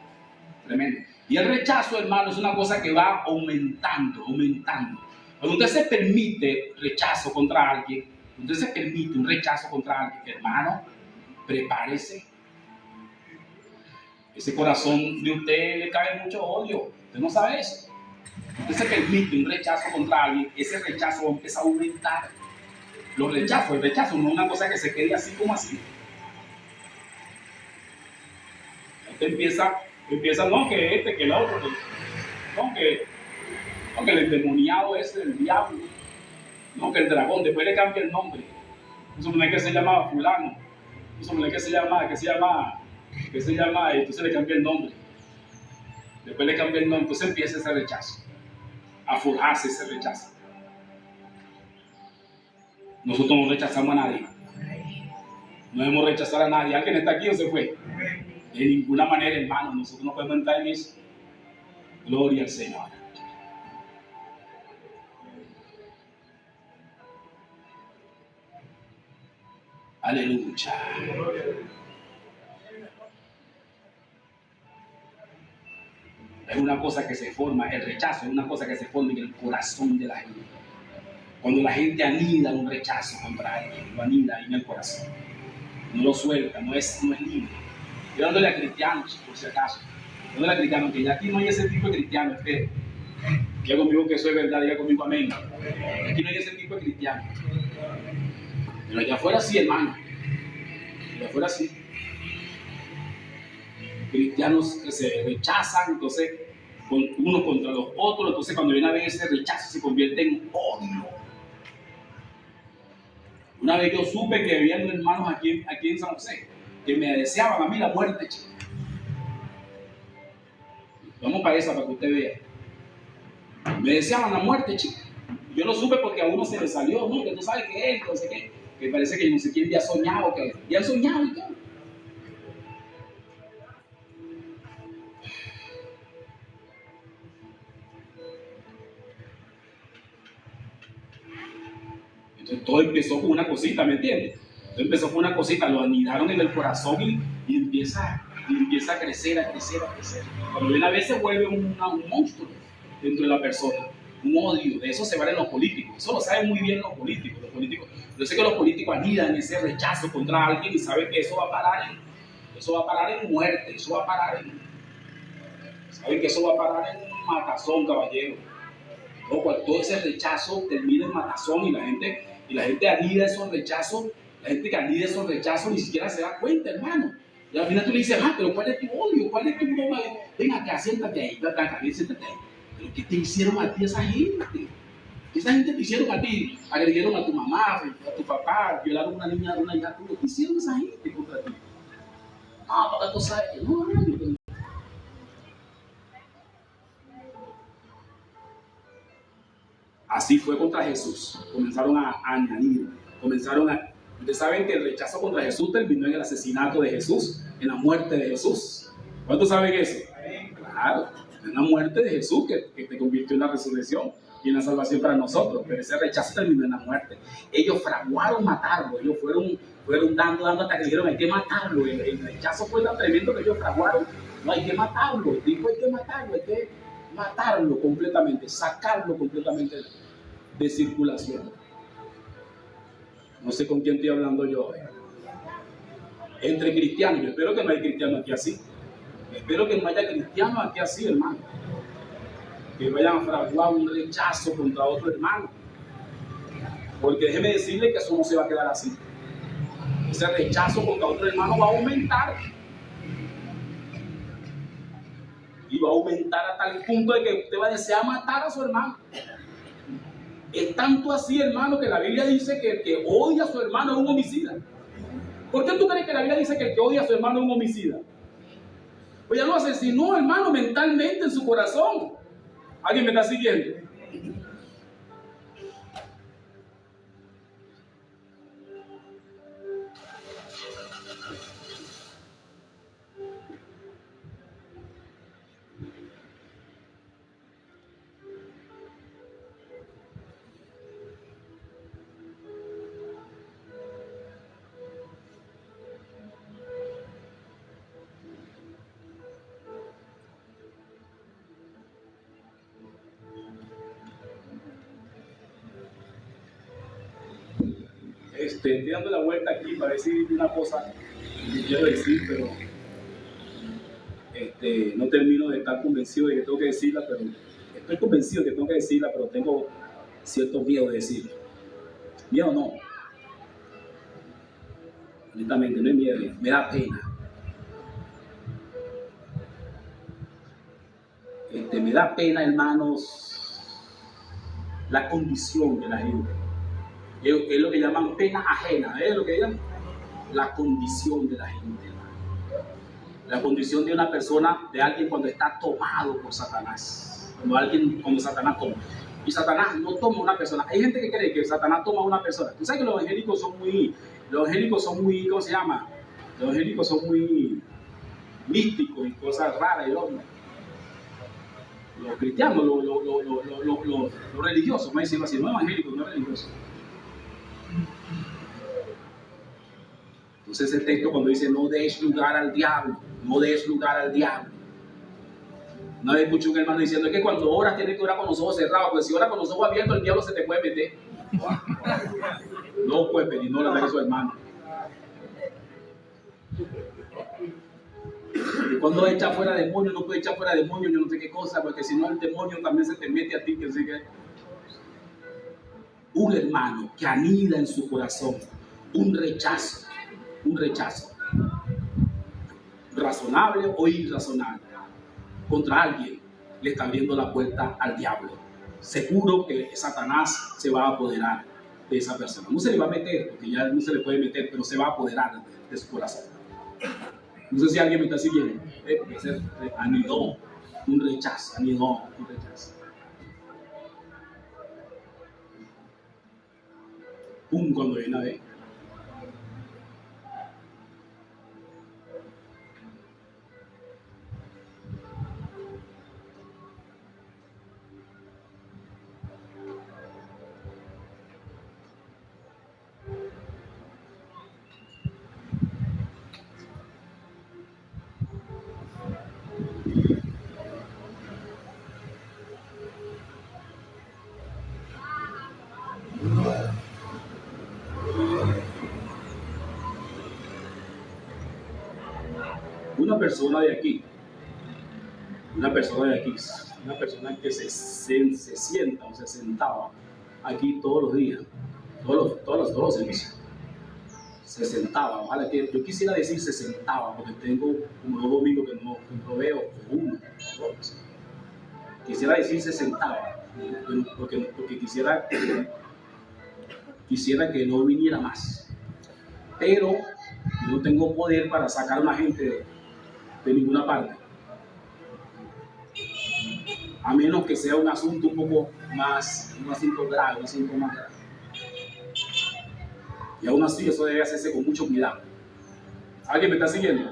Tremendo. Y el rechazo, hermano, es una cosa que va aumentando. Cuando usted se permite rechazo contra alguien, cuando usted se permite un rechazo contra alguien, hermano, prepárese. Ese corazón de usted le cae mucho odio. Usted no sabe eso. Usted se permite un rechazo contra alguien, ese rechazo empieza a aumentar. El rechazo no es una cosa que se quede así como así. Usted empieza no que que el otro, no que el endemoniado es el diablo, no que el dragón, después le cambia el nombre. Eso no es que se llamaba fulano, eso no es que se llama, entonces le cambia el nombre. Después le cambia el nombre, entonces empieza ese rechazo, a forjarse ese rechazo. Nosotros no rechazamos a nadie. No debemos rechazar a nadie. ¿Alguien está aquí o se fue? De ninguna manera, hermano. Nosotros no podemos entrar en eso. Gloria al Señor. Aleluya. Es una cosa que se forma, el rechazo es una cosa que se forma en el corazón de la gente. Cuando la gente anida un rechazo contra alguien, lo anida ahí en el corazón. No lo suelta, no es libre. Yo dándole a cristianos, por si acaso. Dándole a cristianos, que ya aquí no hay ese tipo de cristianos, espero. Diga conmigo que eso es verdad, diga conmigo amén. Aquí no hay ese tipo de cristianos. Pero allá afuera sí, hermano. Allá afuera sí. Cristianos que se rechazan, entonces, unos contra los otros, entonces cuando viene a ver ese rechazo se convierte en odio. Una vez yo supe que había hermanos aquí en San José que me deseaban a mí la muerte, chico. Vamos para esa para que usted vea. Me deseaban la muerte, chico. Yo lo supe porque a uno se le salió, ¿no? Que tú sabes que es, no sé qué. Que parece que no sé quién había soñado, que habían soñado y todo. Entonces todo empezó con una cosita, ¿me entiendes? Todo empezó con una cosita, lo anidaron en el corazón y empieza a crecer, a crecer, a crecer. Cuando una vez se vuelve un monstruo dentro de la persona, un odio. De eso se valen los políticos. Eso lo saben muy bien los políticos. Yo sé que los políticos anidan ese rechazo contra alguien y saben que eso va a parar en muerte, saben que eso va a parar en un matazón, caballero. Todo ese rechazo termina en matazón y la gente anida esos rechazos. La gente que anida esos rechazos ni siquiera se da cuenta, hermano. Y al final tú le dices, pero ¿cuál es tu odio? ¿Cuál es tu broma? Ven acá, siéntate ahí, siéntate ahí. ¿Pero qué te hicieron a ti esa gente? Esa gente te hicieron a ti, agredieron a tu mamá, a tu papá, violaron a una niña, a una hija tuya. ¿Qué hicieron esa gente contra ti? Para tú sabes, no. Así fue contra Jesús. Comenzaron a añadir, Ustedes saben que el rechazo contra Jesús terminó en el asesinato de Jesús, en la muerte de Jesús. ¿Cuántos saben eso? Claro, en la muerte de Jesús que te convirtió en la resurrección y en la salvación para nosotros. Pero ese rechazo terminó en la muerte. Ellos fraguaron matarlo. Ellos fueron dando hasta que dijeron hay que matarlo. El rechazo fue tan tremendo que ellos fraguaron. No, hay que matarlo. Dijo hay que matarlo completamente, sacarlo completamente de circulación. No sé con quién estoy hablando yo hoy. Entre cristianos, yo espero que no haya cristianos aquí así. Espero que no haya cristianos aquí así, hermano. Que vayan a fraguar un rechazo contra otro hermano. Porque déjeme decirle que eso no se va a quedar así. Ese rechazo contra otro hermano va a aumentar. Y va a aumentar hasta el punto de que usted va a desear matar a su hermano. Es tanto así, hermano, que la Biblia dice que el que odia a su hermano es un homicida. ¿Por qué tú crees que la Biblia dice que el que odia a su hermano es un homicida? Pues ya lo asesinó, hermano, mentalmente en su corazón. ¿Alguien me está siguiendo? Estoy dando la vuelta aquí para decir una cosa que quiero decir, pero no termino de estar convencido de que tengo que decirla, pero estoy convencido de que tengo que decirla, pero tengo cierto miedo de decirla. Miedo no. Honestamente, no es miedo, me da pena. Me da pena, hermanos, la condición de la gente. Es lo que llaman pena ajena, ¿es lo que llaman? La condición de la gente, hermano. La condición de una persona, de alguien cuando está tomado por Satanás. Cuando Satanás toma. Y Satanás no toma una persona. Hay gente que cree que Satanás toma una persona. Tú sabes que los evangélicos son muy, ¿cómo se llama? Los evangélicos son muy místicos y cosas raras. Y los cristianos, los religiosos, me dicen así, no evangélicos, no religiosos. Entonces el texto cuando dice no des lugar al diablo, no des lugar al diablo. Una vez escuché un hermano diciendo es que cuando oras tienes que orar con los ojos cerrados, porque si oras con los ojos abiertos el diablo se te puede meter. No puede pedir, no le hagas eso, hermano. Y cuando echa fuera demonio, no puede echar fuera demonio, yo no sé qué cosa, porque si no el demonio también se te mete a ti, que sigue. Un hermano que anida en su corazón un rechazo, razonable o irrazonable, contra alguien, le está abriendo la puerta al diablo. Seguro que Satanás se va a apoderar de esa persona. No se le va a meter, porque ya no se le puede meter, pero se va a apoderar de su corazón. No sé si alguien me está siguiendo. Anidó un rechazo, Cuando viene a ver. Una persona que se sienta o se sentaba aquí todos los días, todos los servicios, se sentaba. Ojalá que yo quisiera decir se sentaba, porque tengo como 2 domingos que no veo, uno, 2. Quisiera decir se sentaba, porque quisiera que no viniera más, pero no tengo poder para sacar a la gente de ninguna parte, a menos que sea un asunto un poco más, un asunto grave, un asunto más grave. Y aún así eso debe hacerse con mucho cuidado. ¿Alguien me está siguiendo?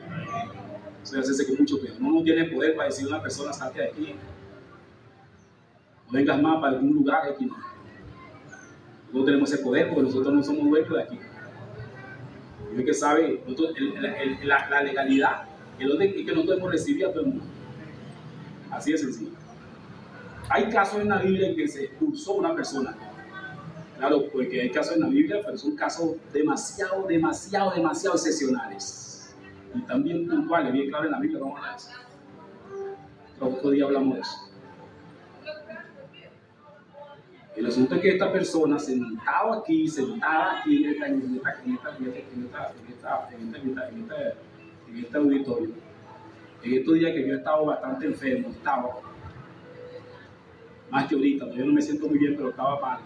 Eso debe hacerse con mucho cuidado. Uno no tiene poder para decir a una persona salte de aquí, no vengas más para algún lugar aquí, no. No tenemos ese poder porque nosotros no somos dueños de aquí. Y el que sabe, la legalidad, es que no podemos recibir a todo el mundo. Así de sencillo. Hay casos en la Biblia en que se expulsó una persona. Claro, porque hay casos en la Biblia, pero son casos demasiado excepcionales. Y también puntuales, bien claro en la Biblia, vamos a hablar de eso. Otro día hablamos de eso. El asunto es que esta persona sentada aquí en este auditorio, en estos días que yo he estado bastante enfermo, más que ahorita, yo no me siento muy bien, pero estaba mal.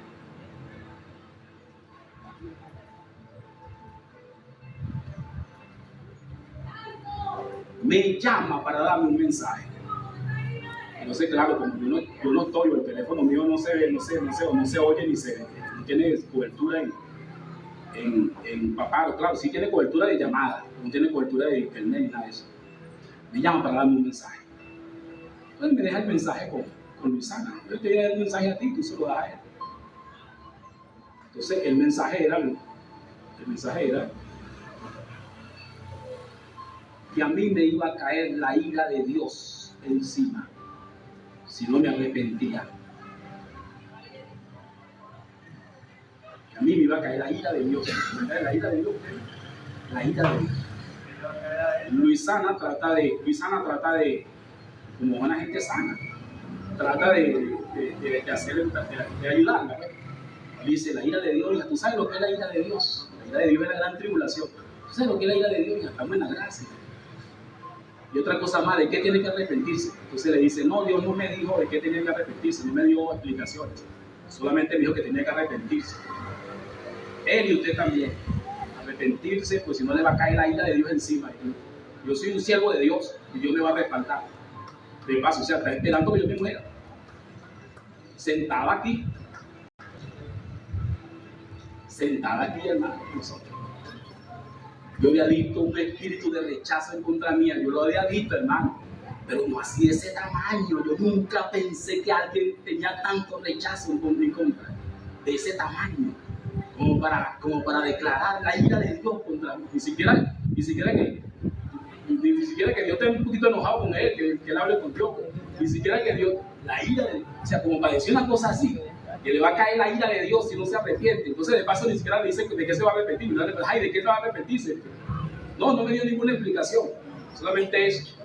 Me llama para darme un mensaje. Entonces, claro, como yo no estoy, el teléfono mío no se ve, no se oye ni se ve, no tiene cobertura en papá, claro, sí tiene cobertura de llamada, no tiene cobertura de internet ni nada de eso. Me llama para darme un mensaje. Entonces me deja el mensaje con Luisana. Yo te voy a dar el mensaje a ti, tú se lo das a él. Entonces el mensaje era que a mí me iba a caer la ira de Dios encima si no me arrepentía. Que a mí me iba a caer la ira de Dios. La ira de Dios. Luisana trata de, como una gente sana, trata de ayudarla. Dice, la ira de Dios, hija, ¿tú sabes lo que es la ira de Dios? La ira de Dios es la gran tribulación. ¿Tú sabes lo que es la ira de Dios? Hija, estamos en la gracia. Y otra cosa más, ¿de qué tiene que arrepentirse? Entonces le dice, no, Dios no me dijo de qué tenía que arrepentirse, no me dio explicaciones. Solamente me dijo que tenía que arrepentirse. Él y usted también. Arrepentirse, pues si no le va a caer la ira de Dios encima. Yo soy un siervo de Dios y Dios me va a respaldar. De paso, o sea, está esperando que yo me muera. Sentada aquí, hermano, nosotros. Yo había visto un espíritu de rechazo en contra mía, yo lo había visto, hermano, pero no así de ese tamaño. Yo nunca pensé que alguien tenía tanto rechazo en contra, de ese tamaño, como para declarar la ira de Dios contra mí. Ni siquiera que Dios esté un poquito enojado con él, que él hable con Dios, ni siquiera que Dios, la ira de Dios, o sea, como para decir una cosa así, que le va a caer la ira de Dios si no se arrepiente. Entonces, de paso, ni siquiera le dice de qué se va a arrepentir. Ay, ¿de qué se va a arrepentirse? No me dio ninguna explicación, solamente eso.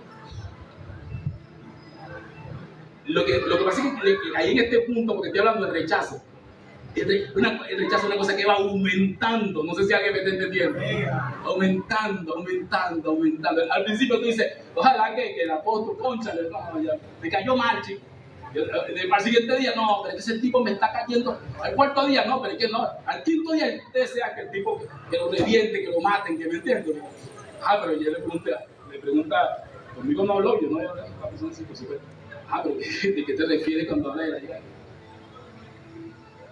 Lo que pasa es que ahí en este punto, porque estoy hablando de rechazo, el rechazo es una cosa que va aumentando. No sé si alguien me está entendiendo. Aumentando. Al principio tú dices, ojalá que el apóstol Concha me cayó mal, chico. Al siguiente día, no, pero es que ese tipo me está cayendo. Al cuarto día, no, pero es que no. Al quinto día, usted desea que el tipo que lo reviente, que lo maten, que me entiende. Pero ella le pregunta, conmigo no habló, yo no hablé con la persona así, pues, pero ¿de qué te refieres cuando habla de la ira?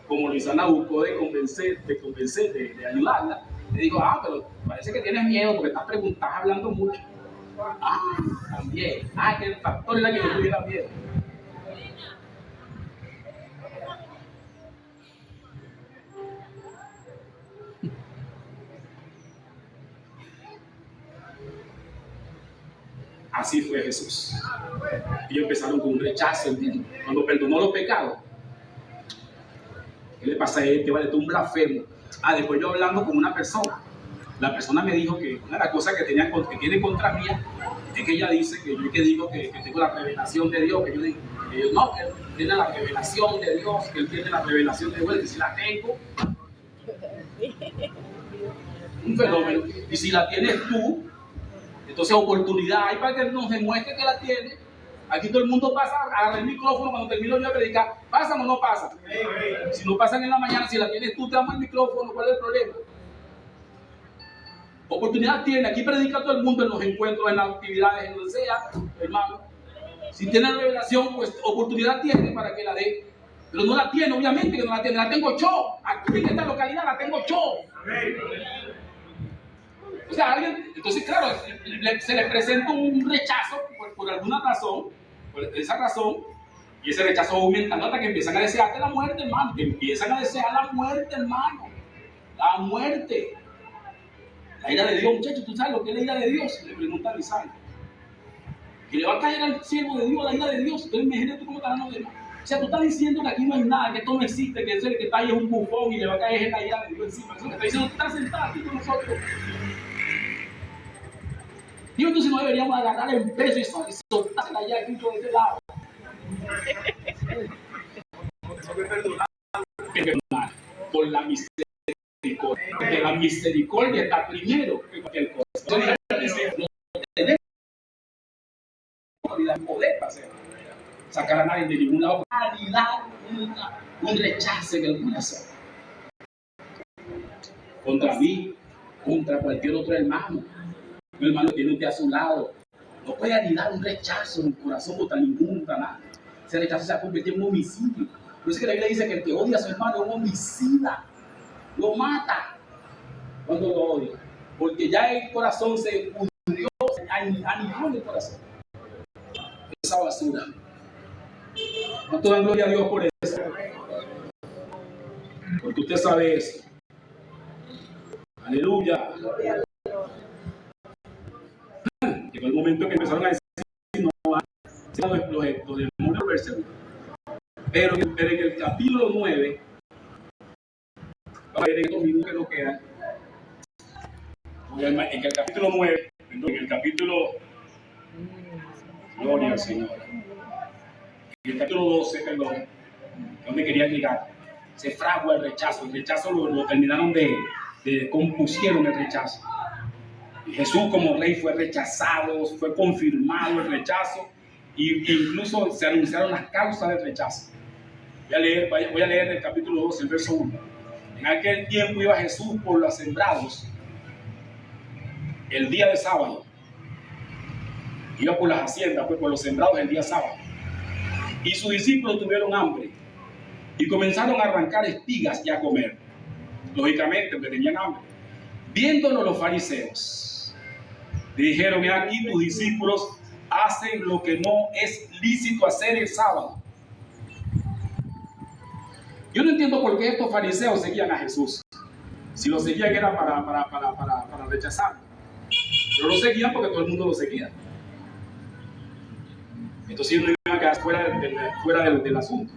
Como Luisana buscó de convencer, de ayudarla, le digo, pero parece que tienes miedo porque estás hablando mucho. También. Que el factor era que yo tuviera miedo. Así fue Jesús. Ellos empezaron con un rechazo, ¿entiendes? Cuando perdonó los pecados, ¿qué le pasa a este? Vale, tú un blasfemo. Después yo hablando con una persona, la persona me dijo que una de las cosas que tiene contra mí es que ella dice que yo digo que tengo la revelación de Dios, que yo digo que él tiene la revelación de Dios, que él tiene la revelación de Dios, que si la tengo, un fenómeno, y si la tienes tú, entonces oportunidad hay para que nos demuestre que la tiene. Aquí todo el mundo pasa, agarra el micrófono cuando termino yo de predicar. ¿Pasan o no pasan? Si no pasan en la mañana, si la tienes tú, te damos el micrófono. ¿Cuál es el problema? Oportunidad tiene. Aquí predica todo el mundo en los encuentros, en las actividades, en donde sea, hermano. Si tiene revelación, pues oportunidad tiene para que la dé. Pero no la tiene, obviamente que no la tiene. La tengo yo. Aquí en esta localidad la tengo yo. O sea, entonces claro, se le presenta un rechazo por alguna razón, por esa razón, y ese rechazo aumenta hasta que empiezan a desearte la muerte, hermano. Que empiezan a desear la muerte, hermano. La muerte. La ira de Dios, muchachos, ¿tú sabes lo que es la ira de Dios? Le pregunta a Lisandro. Que le va a caer al siervo de Dios la ira de Dios. Entonces imagínate tú cómo estarán los demás. O sea, tú estás diciendo que aquí no hay nada, que esto no existe, que ese que está ahí es un bufón y le va a caer la ira de Dios encima. Eso que está diciendo, tú estás sentado aquí con nosotros. Y entonces no deberíamos agarrar el peso y soltársela allá aquí de ese lado. Por la misericordia. Porque la misericordia está primero que cualquier cosa. No tenemos poder para sacar a nadie de ningún lado. Un rechazo en el corazón. Contra mí, contra cualquier otro hermano. Mi hermano tiene usted a su lado. No puede anidar un rechazo en el corazón contra ningún, contra nada. Ese rechazo se ha convertido en un homicidio. Por eso que la Biblia dice que el que odia a su hermano es un homicida. Lo mata cuando lo odia. Porque ya el corazón se pudrió, se anidó en el corazón. Esa basura. ¿Cuánto dan gloria a Dios por eso? Porque usted sabe eso. Aleluya. Llegó el momento que empezaron a decir los demonios perseguidos. Pero en el capítulo 9, vamos a ver en estos minutos que nos quedan. En el capítulo 9, en el capítulo, gloria al Señor. En el capítulo 12, perdón, donde quería llegar, se fragua el rechazo lo terminaron compusieron el rechazo. Jesús como rey fue rechazado, fue confirmado el rechazo, e incluso se anunciaron las causas del rechazo. Voy a leer el capítulo 12, el verso 1. En aquel tiempo iba Jesús por los sembrados, el día de sábado, Iba por las haciendas, pues por los sembrados el día sábado. Y sus discípulos tuvieron hambre y comenzaron a arrancar espigas y a comer. Lógicamente, porque tenían hambre. Viéndolo los fariseos, le dijeron: he aquí tus discípulos hacen lo que no es lícito hacer el sábado. Yo no entiendo por qué estos fariseos seguían a Jesús. Si lo seguían era para rechazarlo. Pero lo seguían porque todo el mundo lo seguía. Entonces ellos no iban a quedar fuera del asunto.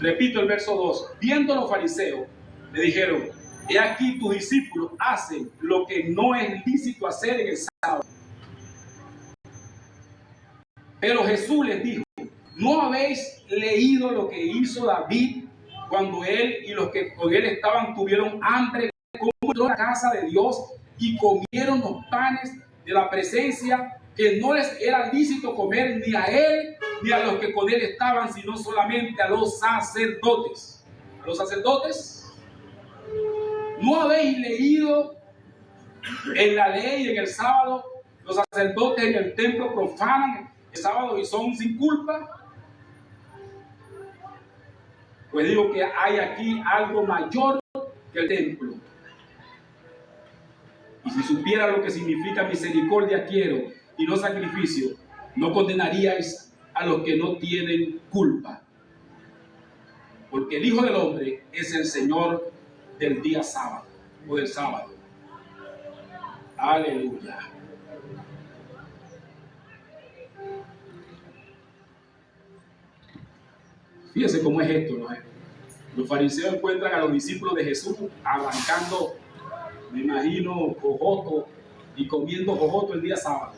Repito el verso 2. Viendo los fariseos, le dijeron: he aquí tus discípulos hacen lo que no es lícito hacer en el sábado. Pero Jesús les dijo: ¿no habéis leído lo que hizo David cuando él y los que con él estaban tuvieron hambre? Cómo entró a la casa de Dios y comieron los panes de la presencia, que no les era lícito comer ni a él ni a los que con él estaban, sino solamente a los sacerdotes. ¿A los sacerdotes? ¿No habéis leído en la ley, en el sábado, los sacerdotes en el templo profanan el sábado y son sin culpa? Pues digo que hay aquí algo mayor que el templo. Y si supiera lo que significa misericordia quiero y no sacrificio, no condenaríais a los que no tienen culpa. Porque el Hijo del Hombre es el Señor del día sábado o del sábado. Aleluya. Fíjense cómo es esto, ¿no? Los fariseos encuentran a los discípulos de Jesús arrancando, me imagino, jojoto y comiendo jojoto el día sábado.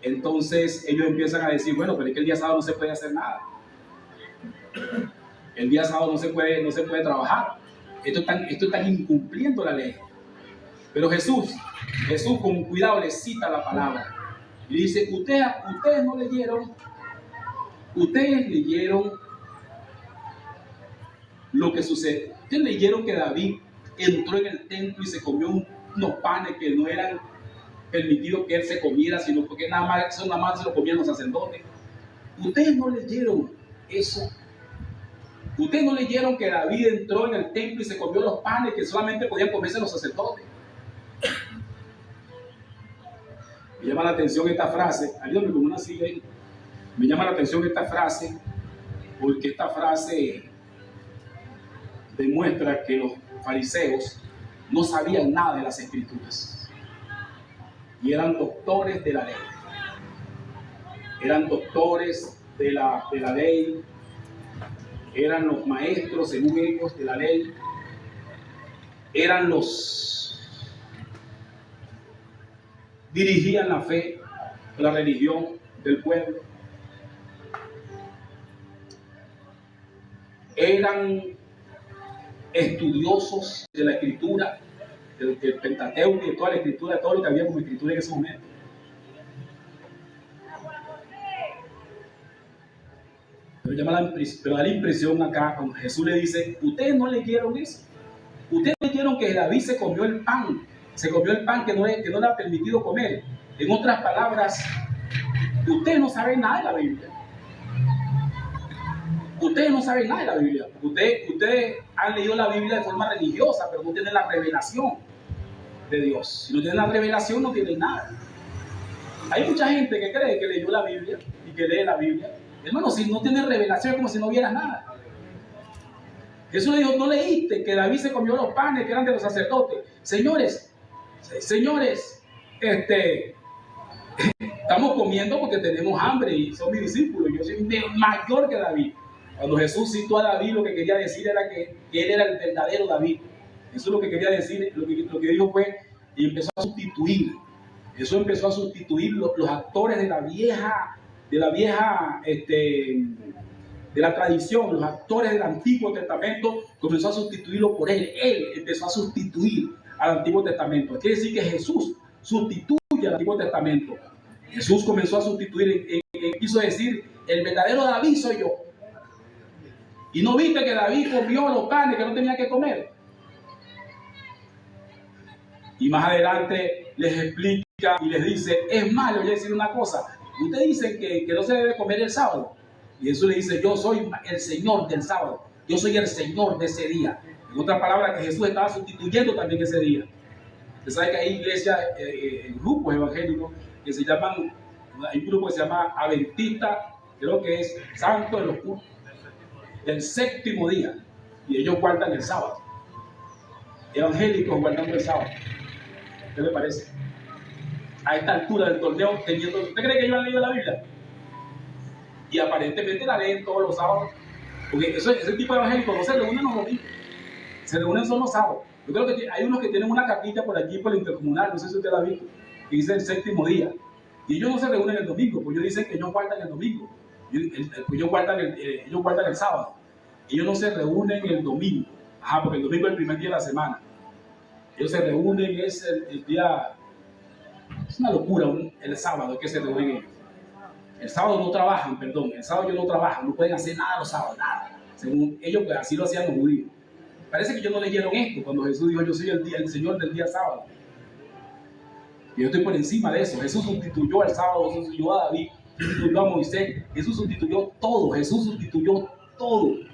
Entonces ellos empiezan a decir: bueno, pero es que el día sábado no se puede hacer nada. El día sábado no se puede trabajar. Esto están incumpliendo la ley. Pero Jesús con cuidado le cita la palabra y dice: ustedes no leyeron. Ustedes leyeron lo que sucede. Ustedes leyeron que David entró en el templo y se comió unos panes que no eran permitidos que él se comiera, sino porque nada más se lo comían los sacerdotes. Ustedes no leyeron eso. Ustedes no leyeron que David entró en el templo y se comió los panes que solamente podían comerse los sacerdotes. Me llama la atención esta frase. Ayúdame con una silla ahí. Me llama la atención esta frase porque esta frase demuestra que los fariseos no sabían nada de las escrituras y eran doctores de la ley. Eran doctores de la ley, eran los maestros según ellos de la ley, eran dirigían la fe, la religión del pueblo. Eran estudiosos de la escritura, del Pentateuco y de toda la escritura, de todo lo que había como escritura en ese momento. Pero da la impresión acá cuando Jesús le dice: ustedes no leyeron eso. Ustedes leyeron que David se comió el pan que no le ha permitido comer. En otras palabras, ustedes no saben nada de la Biblia. Ustedes no saben nada de la Biblia. Ustedes han leído la Biblia de forma religiosa, pero no tienen la revelación de Dios. Si no tienen la revelación, no tienen nada. Hay mucha gente que cree que leyó la Biblia y que lee la Biblia. Hermano, si no tienes revelación es como si no vieras nada. Jesús le dijo: no leíste que David se comió los panes que eran de los sacerdotes. Señores, estamos comiendo porque tenemos hambre y son mis discípulos. Yo soy mayor que David. Cuando Jesús citó a David, lo que quería decir era que él era el verdadero David. Eso es lo que quería decir. Lo que dijo fue, y empezó a sustituir. Eso empezó a sustituir los actores de la tradición, los actores del Antiguo Testamento, comenzó a sustituirlo por él. Él empezó a sustituir al Antiguo Testamento. Quiere decir que Jesús sustituye al Antiguo Testamento. Jesús comenzó a sustituir, quiso decir: el verdadero David soy yo. Y no viste que David comió los panes que no tenía que comer. Y más adelante les explica y les dice, es malo, yo decir una cosa, ustedes dicen que no se debe comer el sábado. Y Jesús le dice, yo soy el Señor del sábado, yo soy el Señor de ese día. En otras palabras, que Jesús estaba sustituyendo también ese día. Usted sabe que hay iglesias, grupos evangélicos que se llaman, hay un grupo que se llama Adventista, creo que es Santo de los Cultos, del séptimo día, y ellos guardan el sábado. Evangélicos guardando el sábado. ¿Qué le parece? A esta altura del torneo, teniendo, ¿usted cree que ellos han leído la Biblia? Y aparentemente la leen todos los sábados, porque ese tipo de evangélicos no se reúnen los domingos, se reúnen solo los sábados. Yo creo que hay unos que tienen una capilla por aquí, por el intercomunal, no sé si usted la ha visto, que dice el séptimo día, y ellos no se reúnen el domingo, pues ellos dicen que ellos guardan el domingo, ellos guardan el sábado, ellos no se reúnen el domingo, porque el domingo es el primer día de la semana, ellos se reúnen, es el día, es una locura, el sábado que se reúnen ellos. El sábado no trabajan, el sábado ellos no trabajan, no pueden hacer nada los sábados, nada. Según ellos, pues así lo hacían los judíos. Parece que ellos no leyeron esto cuando Jesús dijo, yo soy el Señor del día sábado. Y yo estoy por encima de eso. Jesús sustituyó al sábado, sustituyó a David, sustituyó a Moisés, Jesús sustituyó todo,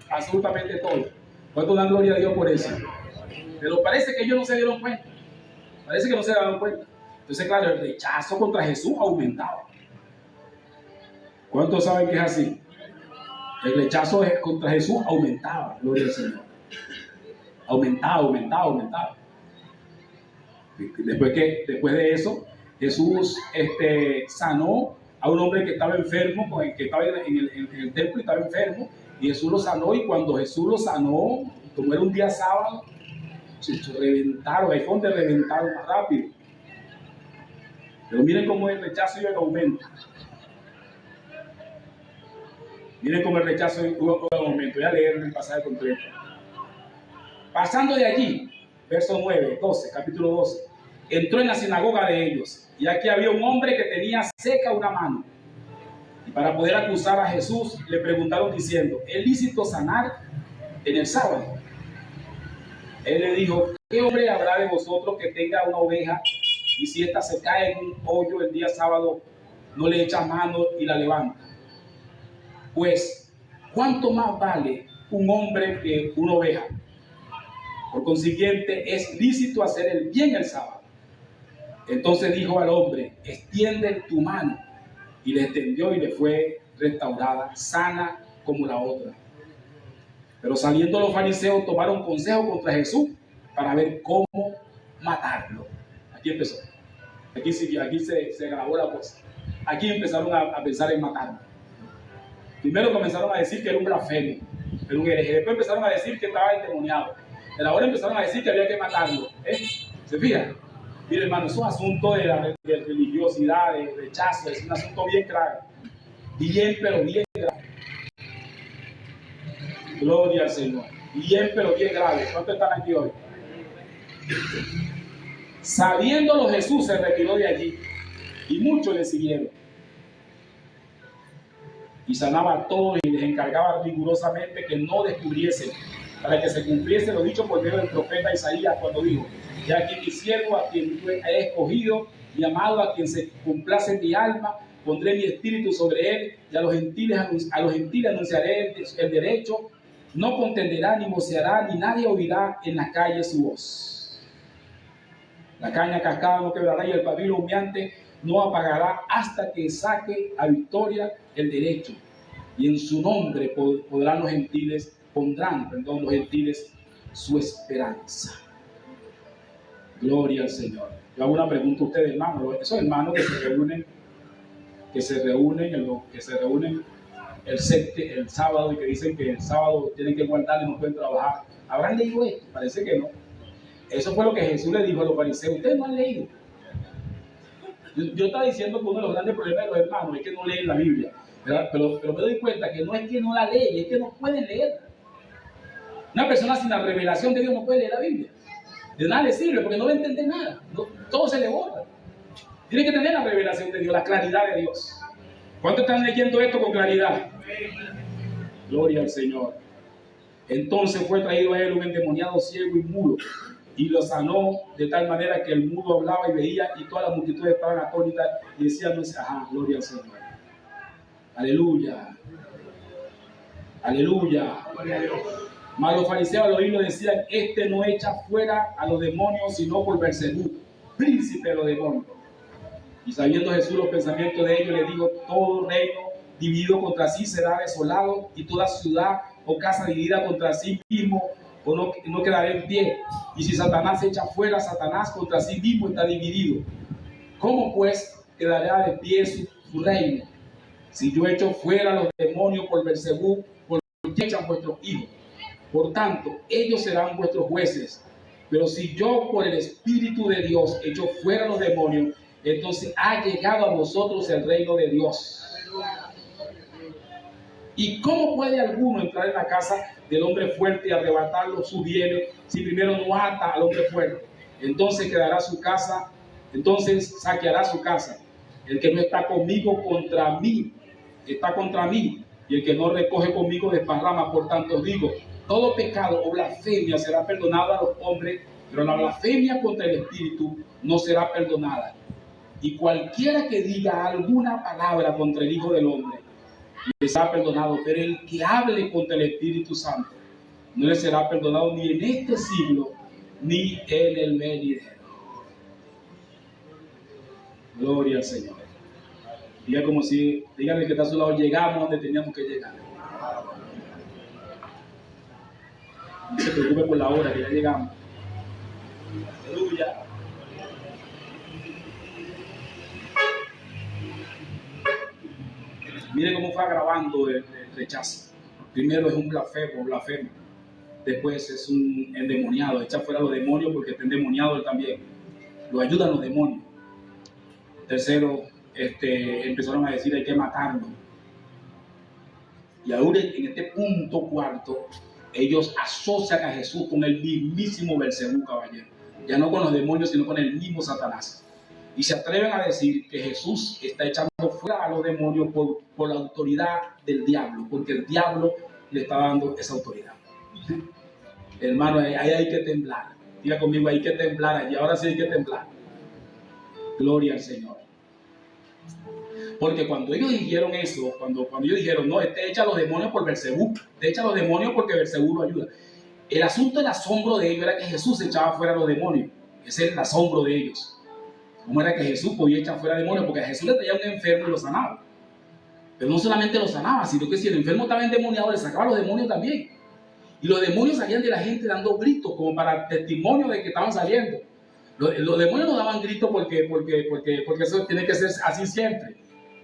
absolutamente todo. ¿Cuánto dan gloria a Dios por eso? Pero parece que ellos no se dieron cuenta. Parece que no se dieron cuenta. Entonces, claro, el rechazo contra Jesús aumentaba. ¿Cuántos saben que es así? El rechazo contra Jesús aumentaba, gloria al Señor. Aumentaba. Después de eso, Jesús sanó a un hombre que estaba enfermo, que estaba en el templo y estaba enfermo, y Jesús lo sanó, y cuando Jesús lo sanó, como era un día sábado, se reventaron, ahí fue donde reventaron más rápido. Pero miren cómo el rechazo iba en aumento. Miren cómo el rechazo iba en aumento. Voy a leer el pasaje completo. Pasando de allí, verso 9, 12, capítulo 12, entró en la sinagoga de ellos, y aquí había un hombre que tenía seca una mano. Y para poder acusar a Jesús, le preguntaron diciendo, ¿es lícito sanar en el sábado? Él le dijo, ¿qué hombre habrá de vosotros que tenga una oveja, y si ésta se cae en un hoyo el día sábado, no le echa mano y la levanta? Pues, ¿cuánto más vale un hombre que una oveja? Por consiguiente, es lícito hacer el bien el sábado. Entonces dijo al hombre, extiende tu mano. Y le extendió y le fue restaurada, sana como la otra. Pero saliendo los fariseos tomaron consejo contra Jesús para ver cómo matarlo. Aquí empezó. Aquí se grabó la cosa. Aquí empezaron a pensar en matarlo. Primero comenzaron a decir que era un blasfemo, era un hereje. Después empezaron a decir que estaba endemoniado. Pero ahora empezaron a decir que había que matarlo. ¿Se fijan? Mire, hermano, es un asunto de religiosidad, de rechazo, es un asunto bien grave. Pero bien grave. Gloria al Señor. Pero bien grave. ¿Cuántos están aquí hoy? Sabiéndolo, Jesús se retiró de allí y muchos le siguieron. Y sanaba a todos y les encargaba rigurosamente que no descubriesen, para que se cumpliese lo dicho por medio del profeta Isaías cuando dijo, y aquí mi siervo, a quien he escogido y amado, a quien se complace mi alma, pondré mi espíritu sobre él, y a los gentiles anunciaré el derecho, no contenderá ni voceará, ni nadie oirá en las calles su voz. La caña cascada no quebrará y el pabilo humeante no apagará hasta que saque a victoria el derecho. Y en su nombre pondrán los gentiles su esperanza. Gloria al Señor. Yo hago una pregunta a ustedes, hermanos. Esos hermanos que se reúnen el sábado y que dicen que el sábado tienen que guardar y no pueden trabajar. ¿Habrán leído esto? Parece que no. Eso fue lo que Jesús le dijo a los fariseos. Ustedes no han leído. Yo estaba diciendo que uno de los grandes problemas de los hermanos es que no leen la Biblia. Pero me doy cuenta que no es que no la leen, es que no pueden leerla. Una persona sin la revelación de Dios no puede leer la Biblia. De nada le sirve porque no va a entender nada. Todo se le borra. Tiene que tener la revelación de Dios, la claridad de Dios. ¿Cuántos están leyendo esto con claridad? Gloria al Señor. Entonces fue traído a él un endemoniado ciego y mudo, y lo sanó de tal manera que el mudo hablaba y veía, y toda la multitud estaban atónitas y decían, gloria al Señor. Aleluya. Aleluya. Mas los fariseos al oírlo decían, este no echa fuera a los demonios, sino por Beelzebú, príncipe de los demonios. Y sabiendo Jesús los pensamientos de ellos, le dijo, todo reino dividido contra sí será desolado, y toda ciudad o casa dividida contra sí mismo o no quedará en pie. Y si Satanás echa fuera a Satanás, contra sí mismo está dividido. ¿Cómo pues quedará de pie su reino? Si yo echo fuera a los demonios por Beelzebú, ¿por qué echan vuestros hijos? Por tanto, ellos serán vuestros jueces. Pero si yo por el Espíritu de Dios echo fuera a los demonios, entonces ha llegado a vosotros el reino de Dios. ¿Y cómo puede alguno entrar en la casa del hombre fuerte y arrebatarlo sus bienes si primero no ata al hombre fuerte? Entonces quedará su casa, entonces saqueará su casa. El que no está conmigo contra mí, está contra mí, y el que no recoge conmigo desparrama. Por tanto os digo, todo pecado o blasfemia será perdonado a los hombres, pero la blasfemia contra el Espíritu no será perdonada. Y cualquiera que diga alguna palabra contra el Hijo del Hombre, le será perdonado, pero el que hable contra el Espíritu Santo, no le será perdonado ni en este siglo, ni en el venidero. Gloria al Señor. Diga como si, díganle que está a su lado, llegamos donde teníamos que llegar. No se preocupe por la hora, que ya llegamos. Aleluya. Mire cómo fue agravando el rechazo. Primero es un blasfemo. Después es un endemoniado. Echa fuera a los demonios porque está endemoniado él también. Lo ayudan los demonios. Tercero, empezaron a decir hay que matarlo. Y ahora en este punto cuarto, ellos asocian a Jesús con el mismísimo Beelzebú, caballero. Ya no con los demonios, sino con el mismo Satanás. Y se atreven a decir que Jesús está echando fuera a los demonios por la autoridad del diablo, porque el diablo le está dando esa autoridad. Hermano, ahí hay que temblar. Diga conmigo, hay que temblar allí. Ahora sí hay que temblar. Gloria al Señor. Porque cuando ellos dijeron eso, cuando ellos dijeron, no, echa a los demonios por Beelzebú, echa a los demonios porque Beelzebú lo ayuda. El asunto, el asombro de ellos era que Jesús echaba fuera a los demonios. Ese es el asombro de ellos. ¿Cómo era que Jesús podía echar fuera demonios? Porque a Jesús le traía un enfermo y lo sanaba. Pero no solamente lo sanaba, sino que si el enfermo estaba endemoniado, le sacaba los demonios también. Y los demonios salían de la gente dando gritos, como para testimonio de que estaban saliendo. Los demonios no daban gritos porque eso tiene que ser así siempre.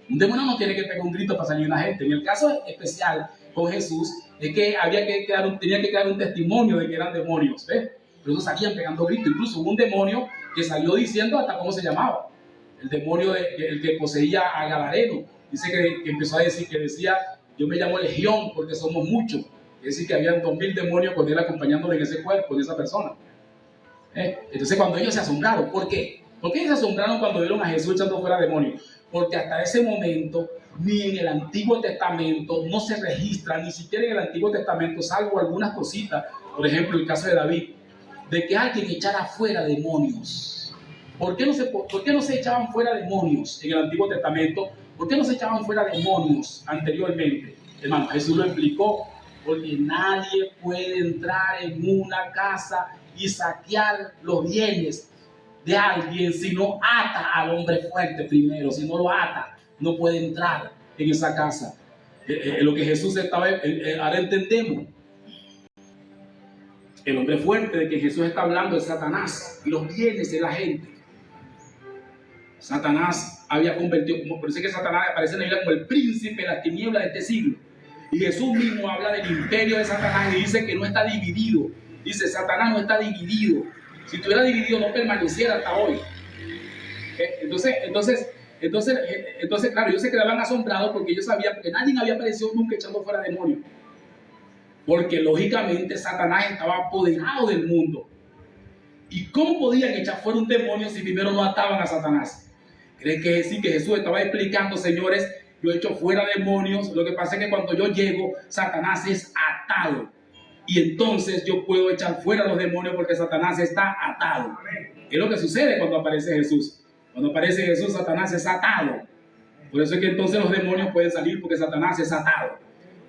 Un demonio no tiene que pegar un grito para salir una gente. En el caso especial con Jesús, es que tenía que quedar un testimonio de que eran demonios, ¿ves? Pero ellos salían pegando gritos. Incluso hubo un demonio que salió diciendo hasta cómo se llamaba. El demonio, el que poseía a Gadareno. Dice que empezó a decir, que decía, yo me llamo Legión porque somos muchos. Es decir, que habían 2000 demonios con él acompañándole en ese cuerpo, en esa persona. Entonces cuando ellos se asombraron, ¿por qué? ¿Por qué ellos se asombraron cuando vieron a Jesús echando fuera demonios? Porque hasta ese momento, ni en el Antiguo Testamento, no se registra, ni siquiera en el Antiguo Testamento, salvo algunas cositas, por ejemplo el caso de David, de que alguien echara fuera demonios. ¿Por qué no se echaban fuera demonios en el Antiguo Testamento? ¿Por qué no se echaban fuera demonios anteriormente? Hermano, Jesús lo explicó, porque nadie puede entrar en una casa y saquear los bienes de alguien si no ata al hombre fuerte primero. Si no lo ata, no puede entrar en esa casa. Lo que Jesús estaba, ahora entendemos. El hombre fuerte de que Jesús está hablando es Satanás y los bienes de la gente. Satanás había convertido, por eso es que Satanás aparece en la Biblia como el príncipe de las tinieblas de este siglo. Y Jesús mismo habla del imperio de Satanás y dice que no está dividido. Dice, Satanás no está dividido. Si estuviera dividido no permaneciera hasta hoy. Entonces, claro, ellos se quedaban asombrados porque ellos sabían que nadie había aparecido nunca echando fuera demonios. Porque lógicamente Satanás estaba apoderado del mundo. ¿Y cómo podían echar fuera un demonio si primero no ataban a Satanás? ¿Creen que sí, que Jesús estaba explicando, señores, yo echo fuera demonios? Lo que pasa es que cuando yo llego, Satanás es atado. y entonces yo puedo echar fuera a los demonios porque Satanás está atado. Es lo que sucede cuando aparece Jesús. Cuando aparece Jesús, Satanás es atado. Por eso es que entonces los demonios pueden salir, porque Satanás es atado.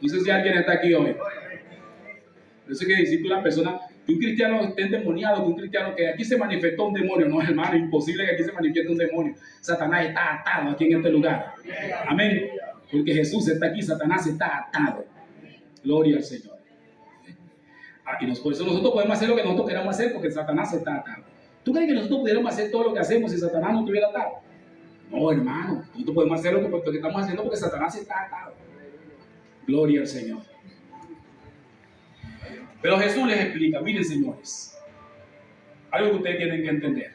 No sé si alguien está aquí hoy. Por eso es que decir que una persona, que un cristiano esté endemoniado, que un cristiano que aquí se manifestó un demonio, no, hermano, es imposible que aquí se manifieste un demonio. Satanás está atado aquí en este lugar. Amén. Porque Jesús está aquí, Satanás está atado. Gloria al Señor. Y por eso nosotros podemos hacer lo que nosotros queramos hacer, porque Satanás está atado. ¿Tú crees que nosotros pudiéramos hacer todo lo que hacemos si Satanás no estuviera atado? No, hermano. Nosotros podemos hacer lo que estamos haciendo porque Satanás está atado. Gloria al Señor. Pero Jesús les explica, miren señores, algo que ustedes tienen que entender.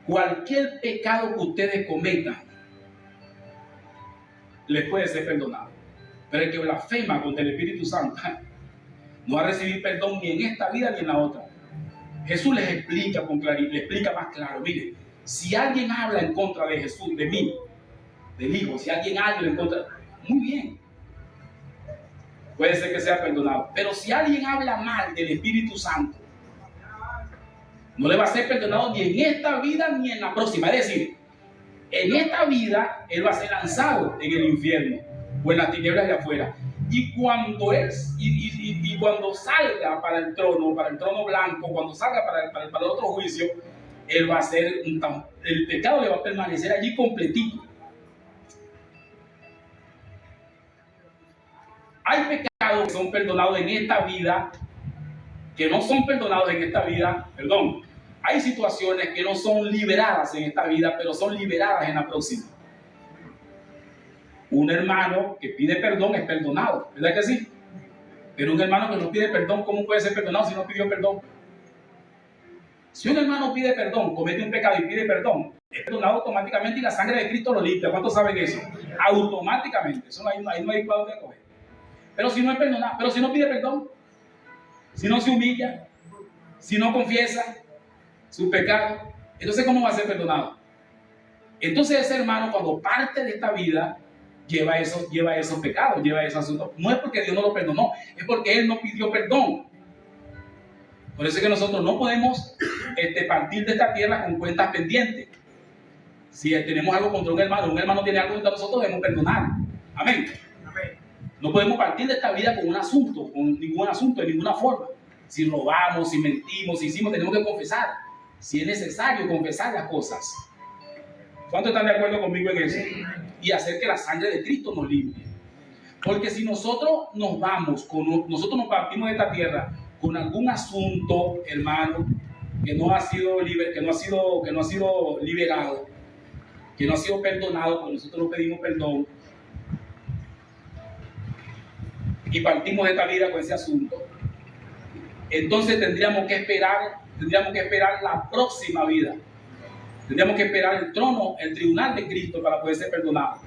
Cualquier pecado que ustedes cometan les puede ser perdonado. Pero el que blasfema contra el Espíritu Santo no va a recibir perdón ni en esta vida ni en la otra. Jesús les explica con claridad, les explica más claro. Miren, si alguien habla en contra de Jesús, de mí, del Hijo, si alguien habla en contra, muy bien, puede ser que sea perdonado. Pero si alguien habla mal del Espíritu Santo, no le va a ser perdonado ni en esta vida ni en la próxima. Es decir, en esta vida él va a ser lanzado en el infierno o en las tinieblas de afuera. Y cuando cuando salga para el trono blanco, cuando salga para el otro juicio, él va a ser el pecado le va a permanecer allí completito. Hay pecados que son perdonados en esta vida, que no son perdonados en esta vida, perdón. Hay situaciones que no son liberadas en esta vida, pero son liberadas en la próxima. Un hermano que pide perdón es perdonado, ¿verdad que sí? Pero un hermano que no pide perdón, ¿cómo puede ser perdonado si no pidió perdón? Si un hermano pide perdón, comete un pecado y pide perdón, es perdonado automáticamente y la sangre de Cristo lo limpia. ¿Cuántos saben eso? Automáticamente. Eso no hay para dónde coger. Pero si no es perdonado, pero si no pide perdón, si no se humilla, si no confiesa su pecado, entonces ¿cómo va a ser perdonado? Entonces ese hermano, cuando parte de esta vida, lleva esos pecados, lleva esos asuntos. No es porque Dios no lo perdonó, es porque él no pidió perdón. Por eso es que nosotros no podemos partir de esta tierra con cuentas pendientes. Si tenemos algo contra un hermano tiene algo contra nosotros, debemos perdonar. Amén. No podemos partir de esta vida con ningún asunto, de ninguna forma. Si robamos, si mentimos, si hicimos, tenemos que confesar. Si es necesario confesar las cosas. ¿Cuántos están de acuerdo conmigo en eso? Y hacer que la sangre de Cristo nos limpie. Porque si nosotros nos partimos de esta tierra con algún asunto, hermano, que no ha sido liberado, que no ha sido perdonado, porque nosotros no pedimos perdón, y partimos de esta vida con ese asunto, entonces tendríamos que esperar la próxima vida. Tendríamos que esperar el trono, el tribunal de Cristo para poder ser perdonado.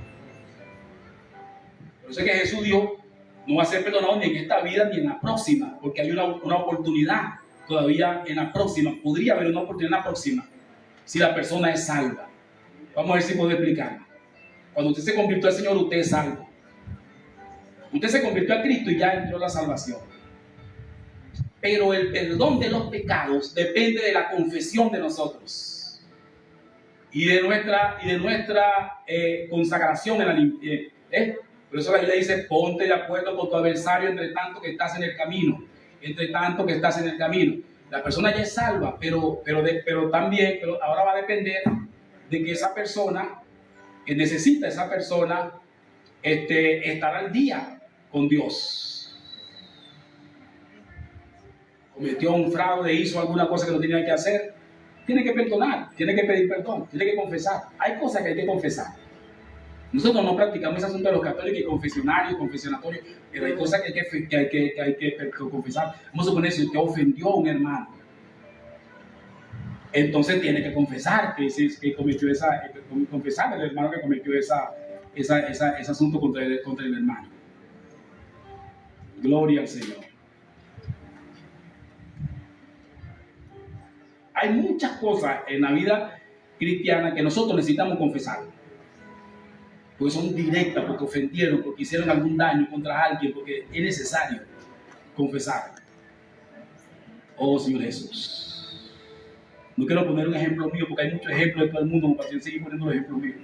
Por eso es que Jesús dijo, no va a ser perdonado ni en esta vida ni en la próxima, porque hay una oportunidad todavía en la próxima. Podría haber una oportunidad en la próxima si la persona es salva. Vamos a ver si puedo explicarlo. Cuando usted se convirtió al Señor, usted es salvo. Usted se convirtió a Cristo y ya entró la salvación. Pero el perdón de los pecados depende de la confesión de nosotros y de nuestra consagración en la limpieza. Por eso la Biblia dice, ponte de acuerdo con tu adversario entre tanto que estás en el camino. La persona ya es salva, pero ahora va a depender de que esa persona, necesita esa persona estar al día con Dios. Cometió un fraude, hizo alguna cosa que no tenía que hacer, tiene que perdonar, tiene que pedir perdón, tiene que confesar. Hay cosas que hay que confesar. Nosotros no practicamos ese asunto de los católicos, confesionatorios, pero hay cosas que hay que confesar. Vamos a suponer, si usted ofendió a un hermano, entonces tiene que confesar que cometió confesar al hermano que cometió ese asunto contra el hermano. Gloria al Señor. Hay muchas cosas en la vida cristiana que nosotros necesitamos confesar. Porque son directas, porque ofendieron, porque hicieron algún daño contra alguien, porque es necesario. confesar. Oh, Señor Jesús. No quiero poner un ejemplo mío porque hay muchos ejemplos de todo el mundo, para seguir poniendo los ejemplos míos.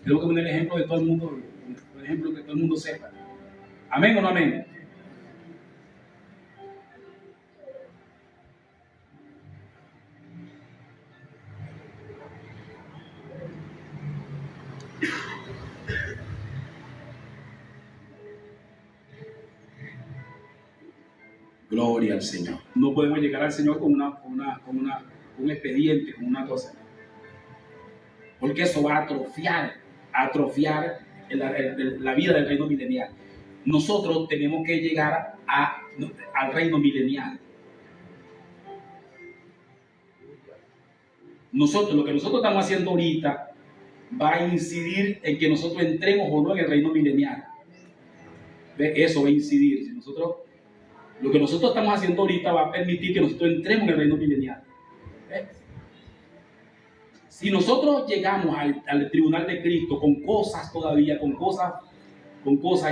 Tengo que poner el ejemplo de todo el mundo, el ejemplo que todo el mundo sepa. ¿Amén o no amén? Gloria al Señor. No podemos llegar al Señor con un expediente, con una cosa. Porque eso va a atrofiar la vida del reino milenial. Nosotros tenemos que llegar al reino milenial. Lo que nosotros estamos haciendo ahorita va a incidir en que nosotros entremos o no en el reino milenial. Eso va a incidir. Lo que nosotros estamos haciendo ahorita va a permitir que nosotros entremos en el reino milenial. Si nosotros llegamos al tribunal de Cristo con cosas todavía, con cosas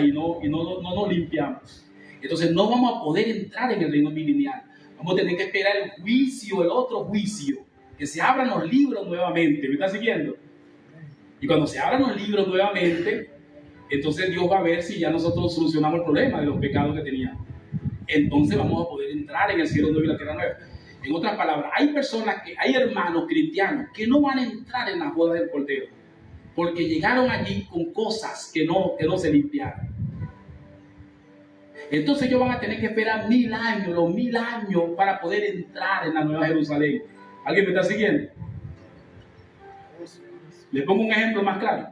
y no nos limpiamos, entonces no vamos a poder entrar en el reino milenial. Vamos a tener que esperar el otro juicio, que se abran los libros nuevamente. ¿Me está siguiendo? Y cuando se abran los libros nuevamente, entonces Dios va a ver si ya nosotros solucionamos el problema de los pecados que teníamos. Entonces vamos a poder entrar en el cielo nuevo y la tierra nueva. En otras palabras, hay hermanos cristianos que no van a entrar en las bodas del Cordero, porque llegaron allí con cosas que no se limpiaron. Entonces ellos van a tener que esperar 1000 años, los 1000 años, para poder entrar en la Nueva Jerusalén. ¿Alguien me está siguiendo? Les pongo un ejemplo más claro.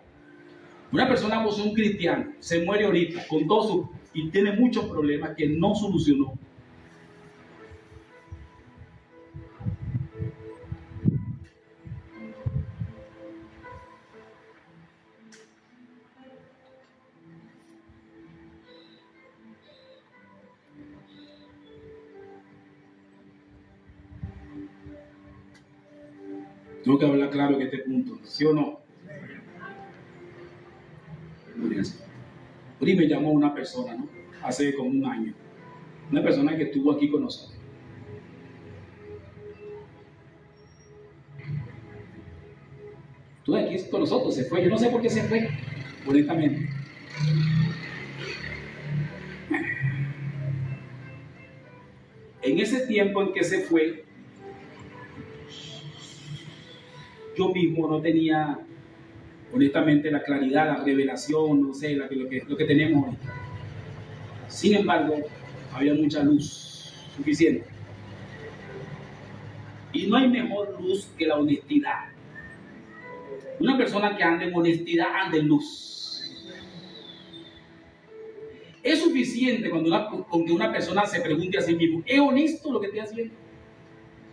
Una persona, pues un cristiano, se muere ahorita con todo y tiene muchos problemas que no solucionó. Tengo que hablar claro en este punto, ¿sí o no? Hoy me llamó una persona, ¿no? Hace como un año. Una persona que estuvo aquí con nosotros. Estuvo aquí con nosotros, se fue. Yo no sé por qué se fue, honestamente. En ese tiempo en que se fue, yo mismo no tenía, honestamente, la claridad, la revelación, no sé, lo que tenemos ahorita. Sin embargo, había mucha luz suficiente. Y no hay mejor luz que la honestidad. Una persona que anda en honestidad anda en luz. Es suficiente con que una persona se pregunte a sí mismo, ¿es honesto lo que estoy haciendo?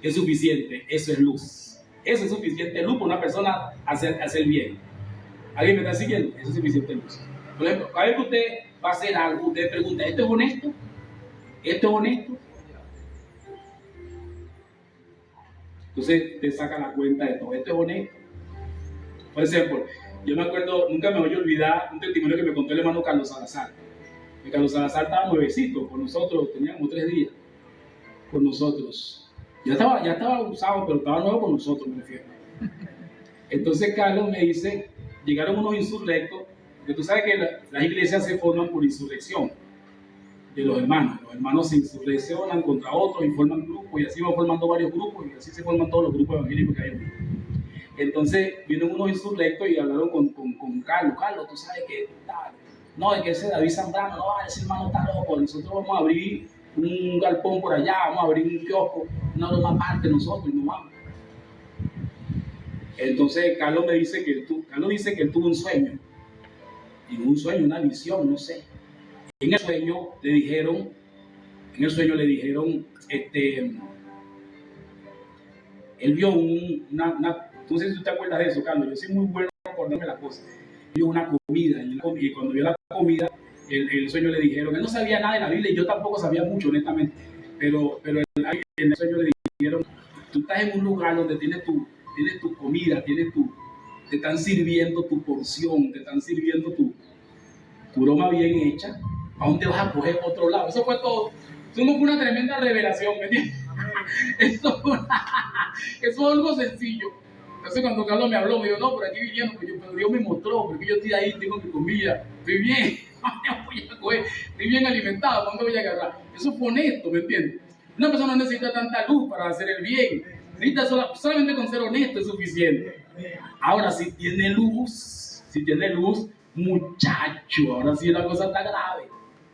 Es suficiente, eso es luz. Eso es suficiente luz para una persona hacer bien. ¿Alguien me está siguiendo? Eso es suficiente luz. Por ejemplo, cada vez que usted va a hacer algo, usted pregunta, ¿esto es honesto? ¿Esto es honesto? Entonces te saca la cuenta de todo. ¿Esto es honesto? Por ejemplo, yo me acuerdo, nunca me voy a olvidar un testimonio que me contó el hermano Carlos Salazar. Carlos Salazar estaba nuevecito con nosotros, teníamos 3 días con nosotros. Ya estaba usado, pero estaba nuevo con nosotros, me refiero. Entonces Carlos me dice, llegaron unos insurrectos, porque tú sabes que las iglesias se forman por insurrección de los hermanos. Los hermanos se insurreccionan contra otros y forman grupos, y así van formando varios grupos, y así se forman todos los grupos evangélicos que hay hoy. Entonces vinieron unos insurrectos y hablaron con Carlos. Carlos, tú sabes que tal. No, es que ese David Zambrano, no, ese hermano está loco. Nosotros vamos a abrir un galpón por allá, vamos a abrir un kiosco, una broma aparte nosotros y nos vamos. Entonces Carlos dice que él tuvo un sueño. Y un sueño, una visión, no sé. En el sueño le dijeron, él vio no sé si tú te acuerdas de eso, Carlos, yo soy muy bueno acordarme las cosas. Vio una comida, y cuando vio la comida, el sueño le dijeron, él no sabía nada de la Biblia y yo tampoco sabía mucho, honestamente, pero en el sueño le dijeron, tú estás en un lugar donde tienes tu comida, te están sirviendo tu porción, te están sirviendo tu broma bien hecha, ¿a dónde vas a coger por otro lado? Eso fue todo. Eso no fue una tremenda revelación, ¿me entiendes? Eso fue algo sencillo. Entonces cuando Carlos me habló, me dijo, no, por aquí viviendo, pero Dios me mostró, porque yo estoy ahí, tengo mi comida, estoy bien, estoy bien alimentado, ¿cuándo voy a agarrar? Eso fue honesto, ¿me entiendes? Una persona no necesita tanta luz para hacer el bien, necesita solamente con ser honesto es suficiente. Ahora, si tiene luz, muchacho, ahora sí la cosa está grave,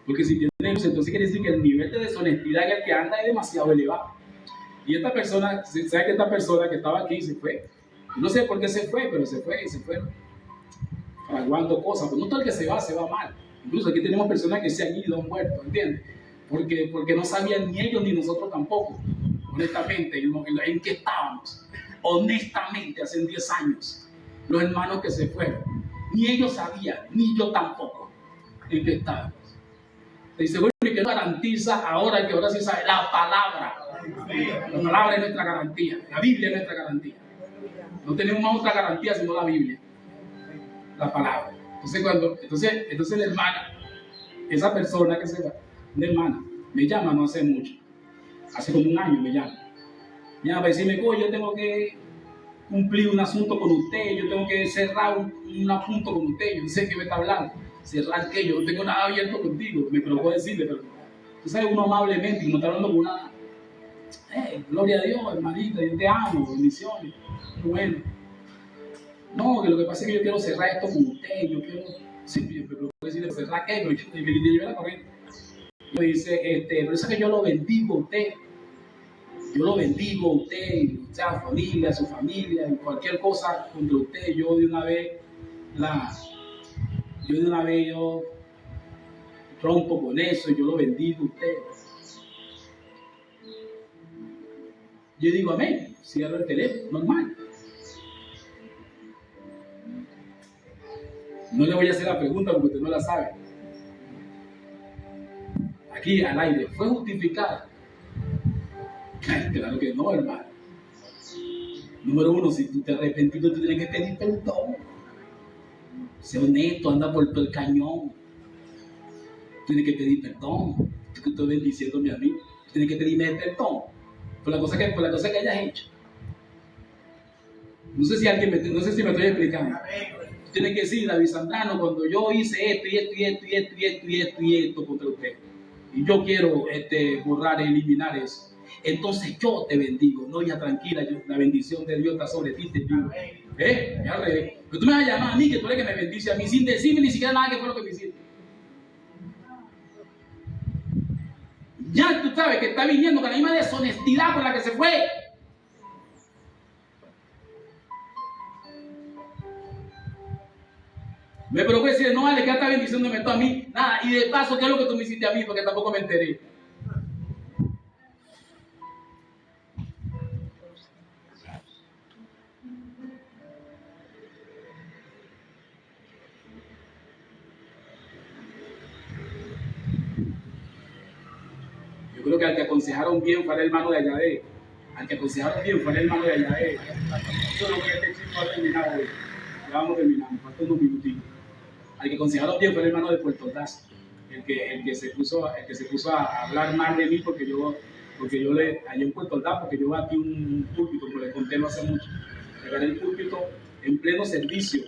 porque si tiene luz, entonces quiere decir que el nivel de deshonestidad en el que anda es demasiado elevado. Y esta persona, ¿sabe que esta persona que estaba aquí se fue? No sé por qué se fue, pero se fue fraguando cosas. Pues no todo el que se va mal. Incluso aquí tenemos personas que se han ido, han muerto, ¿entiendes? Porque no sabían ni ellos ni nosotros tampoco, honestamente, en qué estábamos. Honestamente, hace 10 años, los hermanos que se fueron, ni ellos sabían, ni yo tampoco, en qué estábamos. Dice, bueno, ¿y qué garantiza ahora que ahora sí sabe? La palabra. La palabra es nuestra garantía, la Biblia es nuestra garantía. No tenemos más otra garantía sino la Biblia, la palabra. Entonces la hermana, esa persona que se va, una hermana, me llama no hace mucho, hace como un año me llama para decirme, oye, yo tengo que cumplir un asunto con usted, yo tengo que cerrar un asunto con usted, yo no sé qué me está hablando, cerrar que yo no tengo nada abierto contigo, me provocó decirle, pero tú sabes, uno amablemente, uno está hablando con una, gloria a Dios, hermanita, yo te amo, bendiciones. Bueno, no, que lo que pasa es que yo quiero cerrar esto con usted, yo quiero, sí, pero puedo decirle cerrar qué, pero yo me llevé la corriente. Me dice, por eso es que yo lo bendigo a usted, a su familia, y cualquier cosa contra usted, yo de una vez rompo con eso, yo lo bendigo a usted. Yo digo amén, cierro el teléfono, normal. No le voy a hacer la pregunta porque usted no la sabe. Aquí al aire, ¿fue justificada? Claro que no, hermano. Número uno, si tú te arrepentiste, tú tienes que pedir perdón. Sé honesto, anda por todo el cañón. Tienes que pedir perdón. Tú que estoy bendiciéndome a mí, tienes que pedirme perdón por la cosa que hayas hecho. No sé si me estoy explicando. Tienes que decir, David Zambrano, cuando yo hice esto contra usted, y yo quiero borrar, eliminar eso, entonces yo te bendigo, no, ya tranquila, la bendición de Dios está sobre ti, te digo. Ya al revés. Pero tú me vas a llamar a mí, que tú eres que me bendice a mí, sin decirme ni siquiera nada que fue lo que me hiciste. Ya tú sabes que está viniendo con la misma deshonestidad con la que se fue. Me provoca decir, no vale, que esta bendición no me meto a mí, nada, y de paso, ¿qué es lo que tú me hiciste a mí? Porque tampoco me enteré. Yo creo que al que aconsejaron bien fue el hermano de Ayadé. Yo no creo que este chico ha terminado hoy. Ya vamos terminando, faltan unos minutitos. Al que aconsejaron bien fue el hermano de Puerto Ordaz, el que se puso a hablar mal de mí porque yo allá en Puerto Ordaz, porque yo batí un púlpito, como le conté no hace mucho, regalé el púlpito en pleno servicio.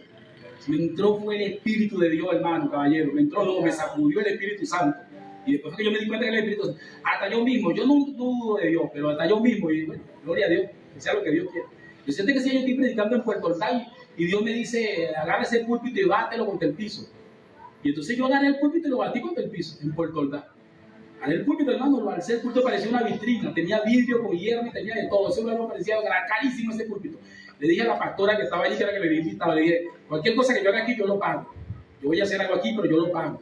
Me entró fue el Espíritu de Dios, hermano, caballero, me sacudió el Espíritu Santo. Y después que yo me di cuenta que el Espíritu Santo, hasta yo mismo, yo no dudo de Dios, pero hasta yo mismo, y bueno, gloria a Dios, que sea lo que Dios quiera. Yo siento que si yo estoy predicando en Puerto Ordaz y Dios me dice, agarra ese púlpito y bátelo contra el piso. Y entonces yo agarré el púlpito y lo batí contra el piso, en Puerto Ordaz. Agarré el púlpito, hermano, lo alcé, el púlpito parecía una vitrina, tenía vidrio con hierro y tenía de todo. Eso me parecía carísimo ese púlpito. Le dije a la pastora que estaba allí, que era que me había invitado, le dije, cualquier cosa que yo haga aquí, yo lo pago. Yo voy a hacer algo aquí, pero yo lo pago.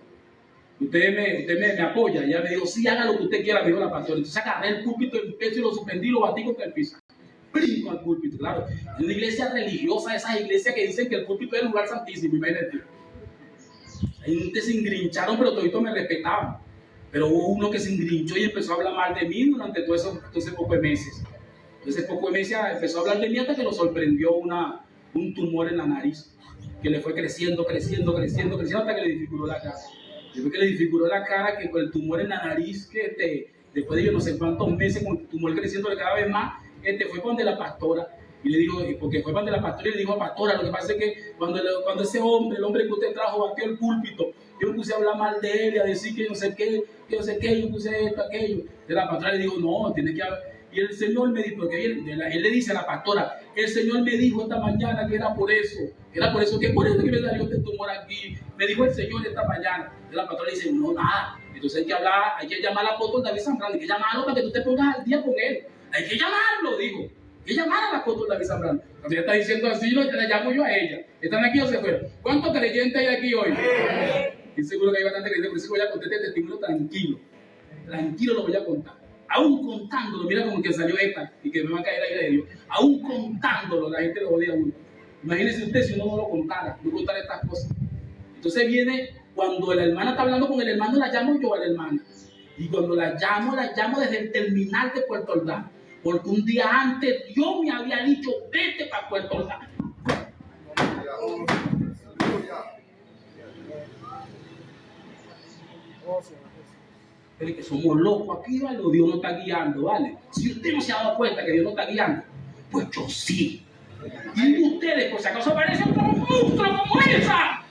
Usted me apoya. Y ella me dijo, sí, haga lo que usted quiera, me dijo la pastora. Entonces agarré el púlpito en peso y lo suspendí y lo batí contra el piso. Brinco al púlpito, claro. Es una iglesia religiosa, esas iglesias que dicen que el púlpito es el lugar santísimo, imagínate. Hay gente se engrincharon, pero toditos me respetaban. Pero hubo uno que se engrinchó y empezó a hablar mal de mí durante todo ese poco de meses. Ese poco de meses empezó a hablar de mí hasta que lo sorprendió un tumor en la nariz, que le fue creciendo hasta que le disfiguró la cara. Después que le disfiguró la cara, que con el tumor en la nariz, que después de yo no sé cuántos meses, con el tumor creciendo cada vez más, fue donde la pastora. Y le digo, porque fue donde la pastora y le dijo, pastora, lo que pasa es que cuando ese hombre, el hombre que usted trajo, batió el púlpito, yo me puse a hablar mal de él y a decir que yo no sé qué, yo puse esto, aquello. De la pastora le digo, no, tiene que haber. Y el Señor me dijo, porque él le dice a la pastora, el Señor me dijo esta mañana que era por eso que por eso que me salió este tumor aquí. Me dijo el Señor esta mañana. Y la pastora le dice, no, nada. Entonces hay que llamar al apóstol David Zambrano, hay que llamarlo para que tú te pongas al día con él. Hay que llamarlo, digo. Hay que llamar al apóstol David Zambrano. Cuando ella está diciendo así, la llamo yo a ella. ¿Están aquí o se fueron? ¿Cuántos creyentes hay aquí hoy? Estoy seguro que hay bastante creyentes, por eso voy a contar este testimonio tranquilo. Tranquilo lo voy a contar. Aún contándolo, mira como que salió esta y que me va a caer el aire de Dios. Aún contándolo, la gente lo odia a uno. Imagínense usted si uno no lo contara, no contara estas cosas. Entonces viene, cuando la hermana está hablando con el hermano, la llamo yo a la hermana. Y cuando la llamo desde el terminal de Puerto Ordaz. Porque un día antes Dios me había dicho, vete para Puerto Ordaz. Es que somos locos aquí, ¿vale? Dios no está guiando, ¿vale? Si usted no se ha dado cuenta que Dios no está guiando, pues yo sí. Y ustedes, por si acaso, parecen como monstruos como esa.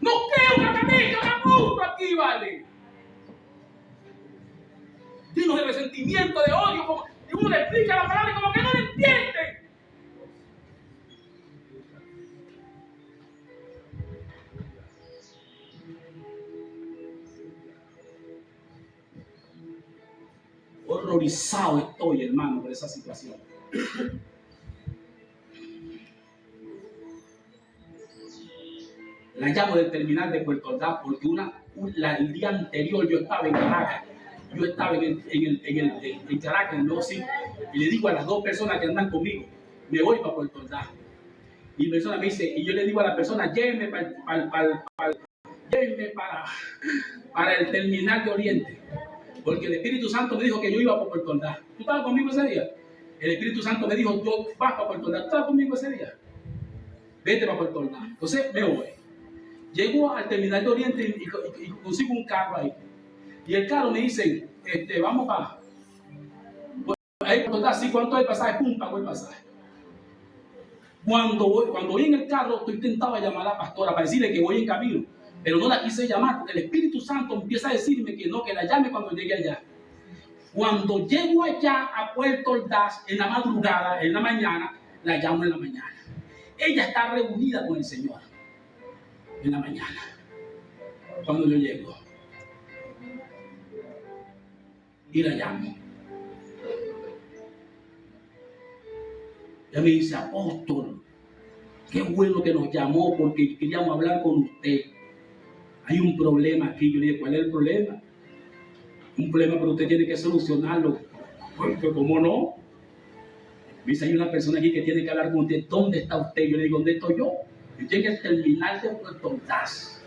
No creo que acá una monstruo aquí, ¿vale? Llenos de resentimiento, de odio, como y uno le explica la palabra y como que no le entiende. Horrorizado estoy, hermano, por esa situación. La llamo del terminal de Puerto Ordaz porque el día anterior yo estaba en Caracas. Yo estaba en Caracas, en el nuevo sitio, y le digo a las dos personas que andan conmigo, me voy para Puerto Ordaz. Y la persona me dice, y yo le digo a la persona, llévenme para el terminal de Oriente. Porque el Espíritu Santo me dijo que yo iba para Puerto Ordaz. ¿Tú estabas conmigo ese día? El Espíritu Santo me dijo, yo vas para Puerto Ordaz. ¿Tú estabas conmigo ese día? Vete para Puerto Ordaz. Entonces me voy. Llego al terminal de Oriente y consigo un carro ahí. Y el carro me dice, vamos para... Ahí Puerto Ordaz, sí, ¿cuánto es el pasaje? Pum, pago el pasaje. Cuando voy en el carro, estoy tentado a llamar a la pastora para decirle que voy en camino. Pero no la quise llamar porque el Espíritu Santo empieza a decirme que no, que la llame cuando llegue allá. Cuando llego allá a Puerto Ordaz, en la madrugada, en la mañana, la llamo en la mañana. Ella está reunida con el Señor en la mañana, cuando yo llego. Y la llamo. Ella me dice, apóstol, qué bueno que nos llamó porque queríamos hablar con usted. Hay un problema aquí. Yo le dije, ¿cuál es el problema? Un problema, pero usted tiene que solucionarlo. Pues, ¿cómo no? Me dice, hay una persona aquí que tiene que hablar con usted. ¿Dónde está usted? Yo le digo, ¿dónde estoy yo? Yo estoy en el terminal de Puerto Ordaz.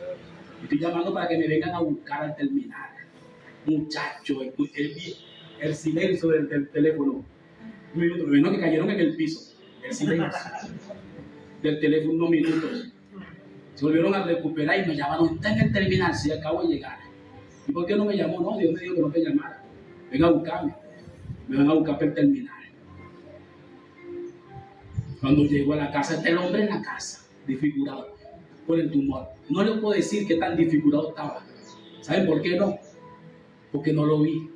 Estoy llamando para que me vengan a buscar al terminal. Muchacho, el silencio del teléfono. Un minuto, menos que cayeron en el piso. El silencio del teléfono, unos minutos. Se volvieron a recuperar y me llamaron. Está en el terminal, sí, acabo de llegar. ¿Y por qué no me llamó? No, Dios me dijo que no te llamara. Ven a buscarme. Me van a buscar para el terminal. Cuando llego a la casa, está el hombre en la casa, desfigurado por el tumor. No le puedo decir qué tan desfigurado estaba. ¿Saben por qué no? Porque no lo vi.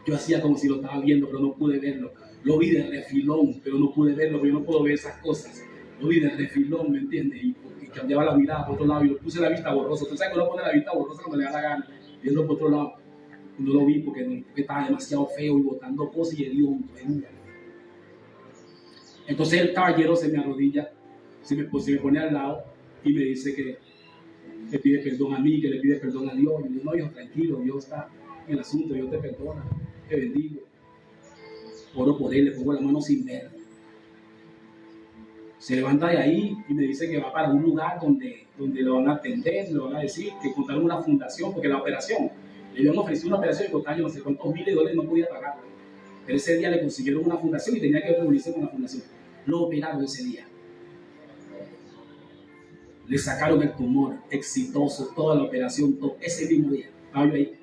Yo hacía como si lo estaba viendo, pero no pude verlo. Lo vi de refilón, pero no pude verlo, porque yo no puedo ver esas cosas. Lo vi de refilón, ¿me entiendes? Y cambiaba la mirada por otro lado y lo puse la vista borrosa. Tú sabes que uno pone la vista borrosa cuando le da la gana, viendo por otro lado. No lo vi porque estaba demasiado feo y botando cosas y hediondo. Entonces el caballero se me arrodilla, se me pone al lado y me dice que le pide perdón a mí, que le pide perdón a Dios. Y yo digo, no, hijo, tranquilo, Dios está en el asunto, Dios te perdona, te bendigo. Oro por él, le pongo la mano sin ver. Se levanta de ahí y me dice que va para un lugar donde lo van a atender, le van a decir que contaron una fundación, porque la operación, le habían ofrecido una operación y contaron no sé cuántos miles de dólares, no podía pagar. Pero ese día le consiguieron una fundación y tenía que reunirse con la fundación. Lo operaron ese día. Le sacaron el tumor, exitoso, toda la operación, todo, ese mismo día. Estaba yo ahí.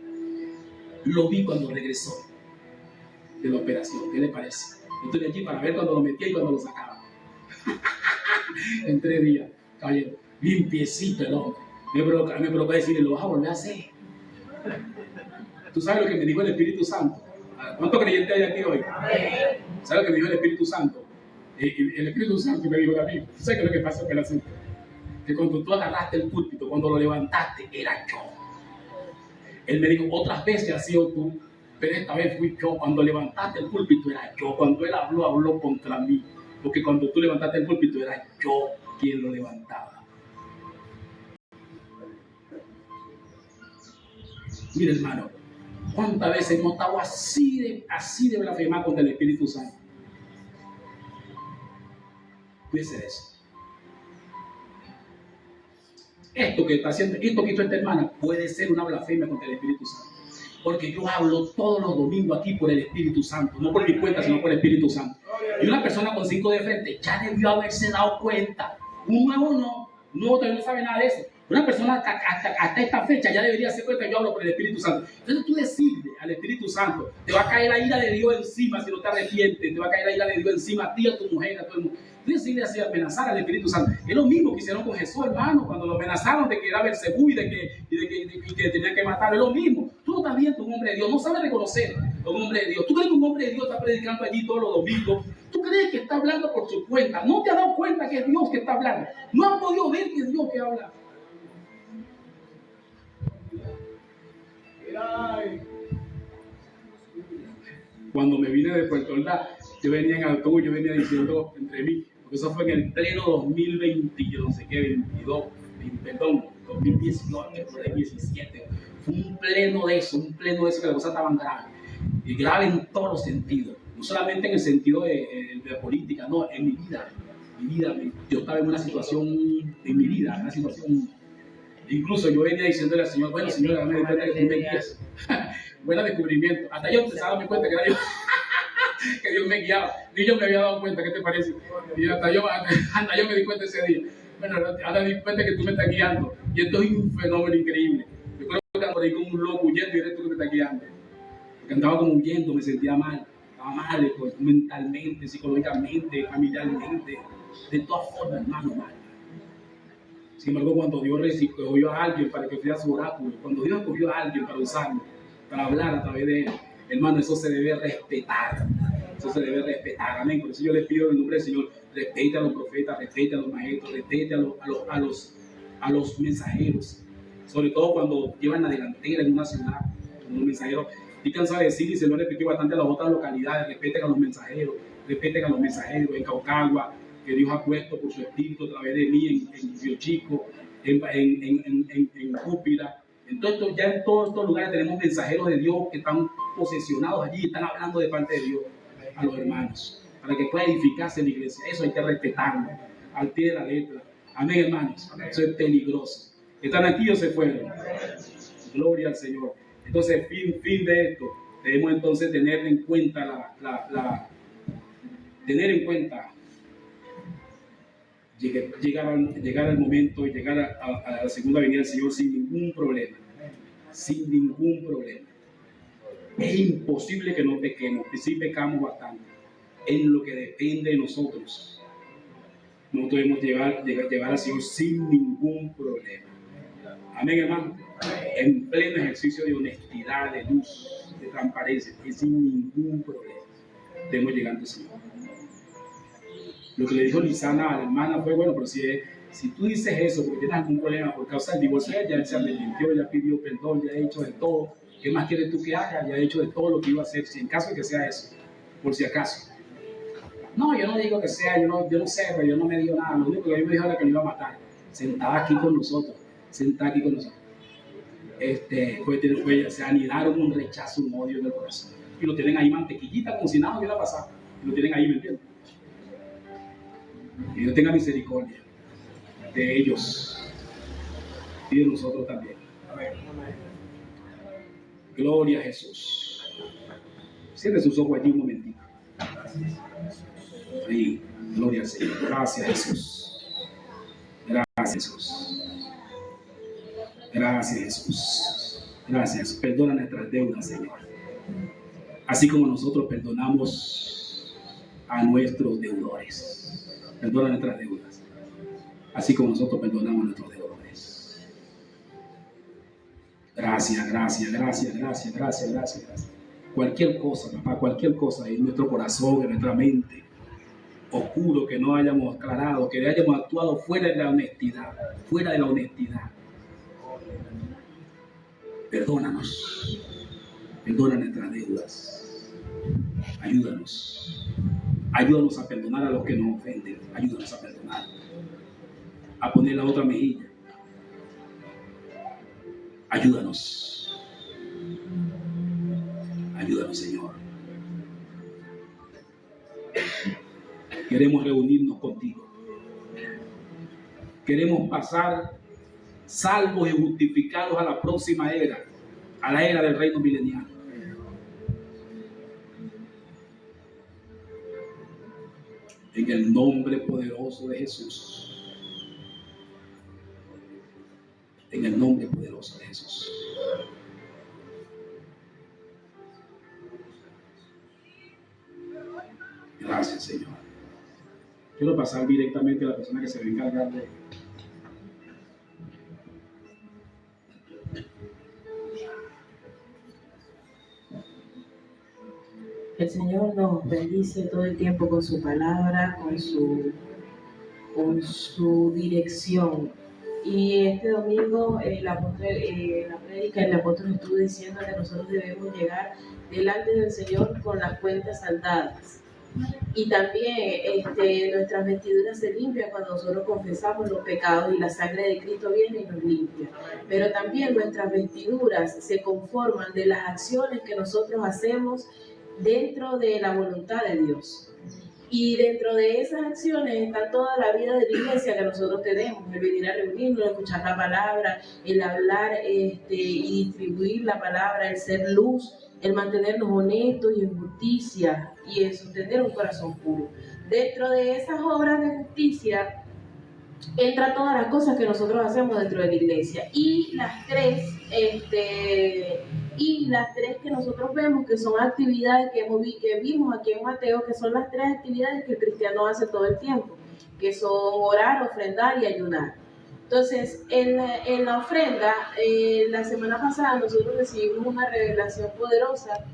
Lo vi cuando regresó de la operación. ¿Qué le parece? Yo estoy aquí para ver cuando lo metía y cuando lo sacaba. En 3 días, caballero, limpiecito el hombre. Me provocó decirle, lo vas a volver a hacer. ¿Tú sabes lo que me dijo el Espíritu Santo? ¿Cuántos creyentes hay aquí hoy? ¿Sabes lo que me dijo el Espíritu Santo? El Espíritu Santo me dijo a mí, ¿sabes qué es lo que pasa con el asunto? Que cuando tú agarraste el púlpito, cuando lo levantaste, era yo. Él me dijo, otras veces has sido tú, pero esta vez fui yo. Cuando levantaste el púlpito, era yo. Cuando él habló contra mí. Porque cuando tú levantaste el púlpito, era yo quien lo levantaba. Mira, hermano, ¿cuántas veces hemos estado así de blasfemar contra el Espíritu Santo? Puede ser eso. Esto que está haciendo, esto que hizo esta hermana, puede ser una blasfemia contra el Espíritu Santo. Porque yo hablo todos los domingos aquí por el Espíritu Santo, no por mi cuenta, sino por el Espíritu Santo. Y una persona con 5 de frente ya debió haberse dado cuenta. Un nuevo todavía no sabe nada de eso. Una persona hasta esta fecha ya debería hacer cuenta que yo hablo por el Espíritu Santo. Entonces tú decides al Espíritu Santo, te va a caer la ira de Dios encima si no te arrepientes, te va a caer la ira de Dios encima a ti, a tu mujer, a todo el mundo. Tú decides así amenazar al Espíritu Santo. Es lo mismo que hicieron con Jesús, hermano, cuando lo amenazaron de que era Belcebú y de que tenían que matarlo. Es lo mismo. Tú no estás viendo un hombre de Dios, no sabes reconocer a un hombre de Dios. Tú crees que un hombre de Dios está predicando allí todos los domingos. Tú crees que está hablando por su cuenta. No te has dado cuenta que es Dios que está hablando. No has podido ver que es Dios que habla. Cuando me vine de Puerto Ordaz, yo venía en autobús, yo venía diciendo entre mí, porque eso fue en el pleno 2020, yo no sé qué, 22, perdón, 2018, 2017. Fue un pleno de eso que las cosas estaban graves. Y grave en todos los sentidos. No solamente en el sentido de política, no, en mi vida. Yo estaba en una situación, incluso yo venía diciéndole al Señor, bueno, Señor, dame cuenta que tú me guías. Buen descubrimiento. Hasta yo empezaba a darme cuenta que era yo, que Dios me guiaba. Ni yo me había dado cuenta, ¿qué te parece? Y hasta yo me di cuenta ese día. Bueno, ahora me di cuenta que tú me estás guiando. Y esto es un fenómeno increíble. Yo creo que andaba por ahí como un loco huyendo y eres tú que me estás guiando. Porque andaba como huyendo, me sentía mal. Estaba mal, pues, mentalmente, psicológicamente, familiarmente. De todas formas, hermano, mal. Sin embargo, cuando Dios escogió a alguien para que fuera su oráculo, cuando Dios escogió a alguien para usarlo, para hablar a través de él, hermano, eso se debe respetar. Eso se debe respetar, amén. Por eso yo les pido en el nombre del Señor, respete a los profetas, respete a los maestros, respete a los mensajeros. Sobre todo cuando llevan la delantera en una ciudad, como un mensajero. Y cansado de decir, y se lo he repetido bastante a las otras localidades, respeten a los mensajeros en Caucagua, que Dios ha puesto por su espíritu a través de mí en Río Chico, en Cúpira. Entonces, ya en todos estos lugares tenemos mensajeros de Dios que están posesionados allí, están hablando de parte de Dios a los hermanos, para que pueda edificarse la iglesia. Eso hay que respetarlo, al pie de la letra. Amén, hermanos. Eso es peligroso. ¿Están aquí o se fueron? Gloria al Señor. Entonces, fin de esto, debemos entonces tener en cuenta llegar al momento y llegar a la segunda venida del Señor sin ningún problema. Sin ningún problema. Es imposible que no pequemos, que sí pecamos bastante. En lo que depende de nosotros, no podemos llevar al Señor sin ningún problema. Amén, hermano. En pleno ejercicio de honestidad, de luz, de transparencia, y sin ningún problema, debemos llegar al Señor. Lo que le dijo Lisana a la hermana fue, bueno, pero si tú dices eso porque tienes algún problema por causa del divorcio, ya él se arrepintió, ya pidió perdón, ya ha hecho de todo. ¿Qué más quieres tú que haga? Ya ha hecho de todo lo que iba a hacer, si en caso de que sea eso, por si acaso. No, yo no digo que sea, yo no sé, pero yo no me digo nada. Lo único que a mí me dijo era que me iba a matar. Sentada aquí con nosotros. Pues se anidaron un rechazo, un odio en el corazón. Y lo tienen ahí mantequillita, como si nada hubiera pasado. Y lo tienen ahí, ¿me entiendes? Que Dios tenga misericordia de ellos y de nosotros también. Amén. Gloria a Jesús. Cierre sus ojos allí un momentito. Ahí, gloria al Señor. Gracias, Jesús. Gracias, Jesús. Gracias, Jesús. Gracias. Perdona nuestras deudas, Señor. Así como nosotros perdonamos a nuestros deudores. Perdona nuestras deudas. Así como nosotros perdonamos a nuestros deudores. Gracias, gracias, gracias, gracias, gracias, gracias, gracias. Cualquier cosa, papá, cualquier cosa en nuestro corazón, en nuestra mente, oscuro que no hayamos aclarado, que hayamos actuado fuera de la honestidad, fuera de la honestidad. Perdónanos, perdona nuestras deudas, ayúdanos a perdonar a los que nos ofenden, ayúdanos a perdonar, a poner la otra mejilla, ayúdanos, Señor. Queremos reunirnos contigo. Queremos pasar salvos y justificados a la próxima era, a la era del reino milenial. En el nombre poderoso de Jesús. En el nombre poderoso de Jesús. Gracias, Señor. Quiero pasar directamente a la persona que se va a encargar de... El Señor nos bendice todo el tiempo con su palabra, con su dirección. Y este domingo la prédica el apóstol estuvo diciendo que nosotros debemos llegar delante del Señor con las cuentas saldadas. Y también nuestras vestiduras se limpian cuando nosotros confesamos los pecados y la sangre de Cristo viene y nos limpia. Pero también nuestras vestiduras se conforman de las acciones que nosotros hacemos dentro de la voluntad de Dios. Y dentro de esas acciones está toda la vida de la iglesia que nosotros tenemos, el venir a reunirnos, el escuchar la palabra, el hablar y distribuir la palabra, el ser luz, el mantenernos honestos y en justicia y el sostener un corazón puro. Dentro de esas obras de justicia entra todas las cosas que nosotros hacemos dentro de la iglesia y las tres que nosotros vemos, que son actividades que vimos aquí en Mateo, que son las tres actividades que el cristiano hace todo el tiempo, que son orar, ofrendar y ayunar. Entonces, en la ofrenda, la semana pasada nosotros recibimos una revelación poderosa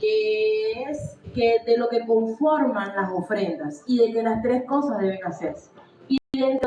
que es que de lo que conforman las ofrendas y de que las tres cosas deben hacerse. Y dentro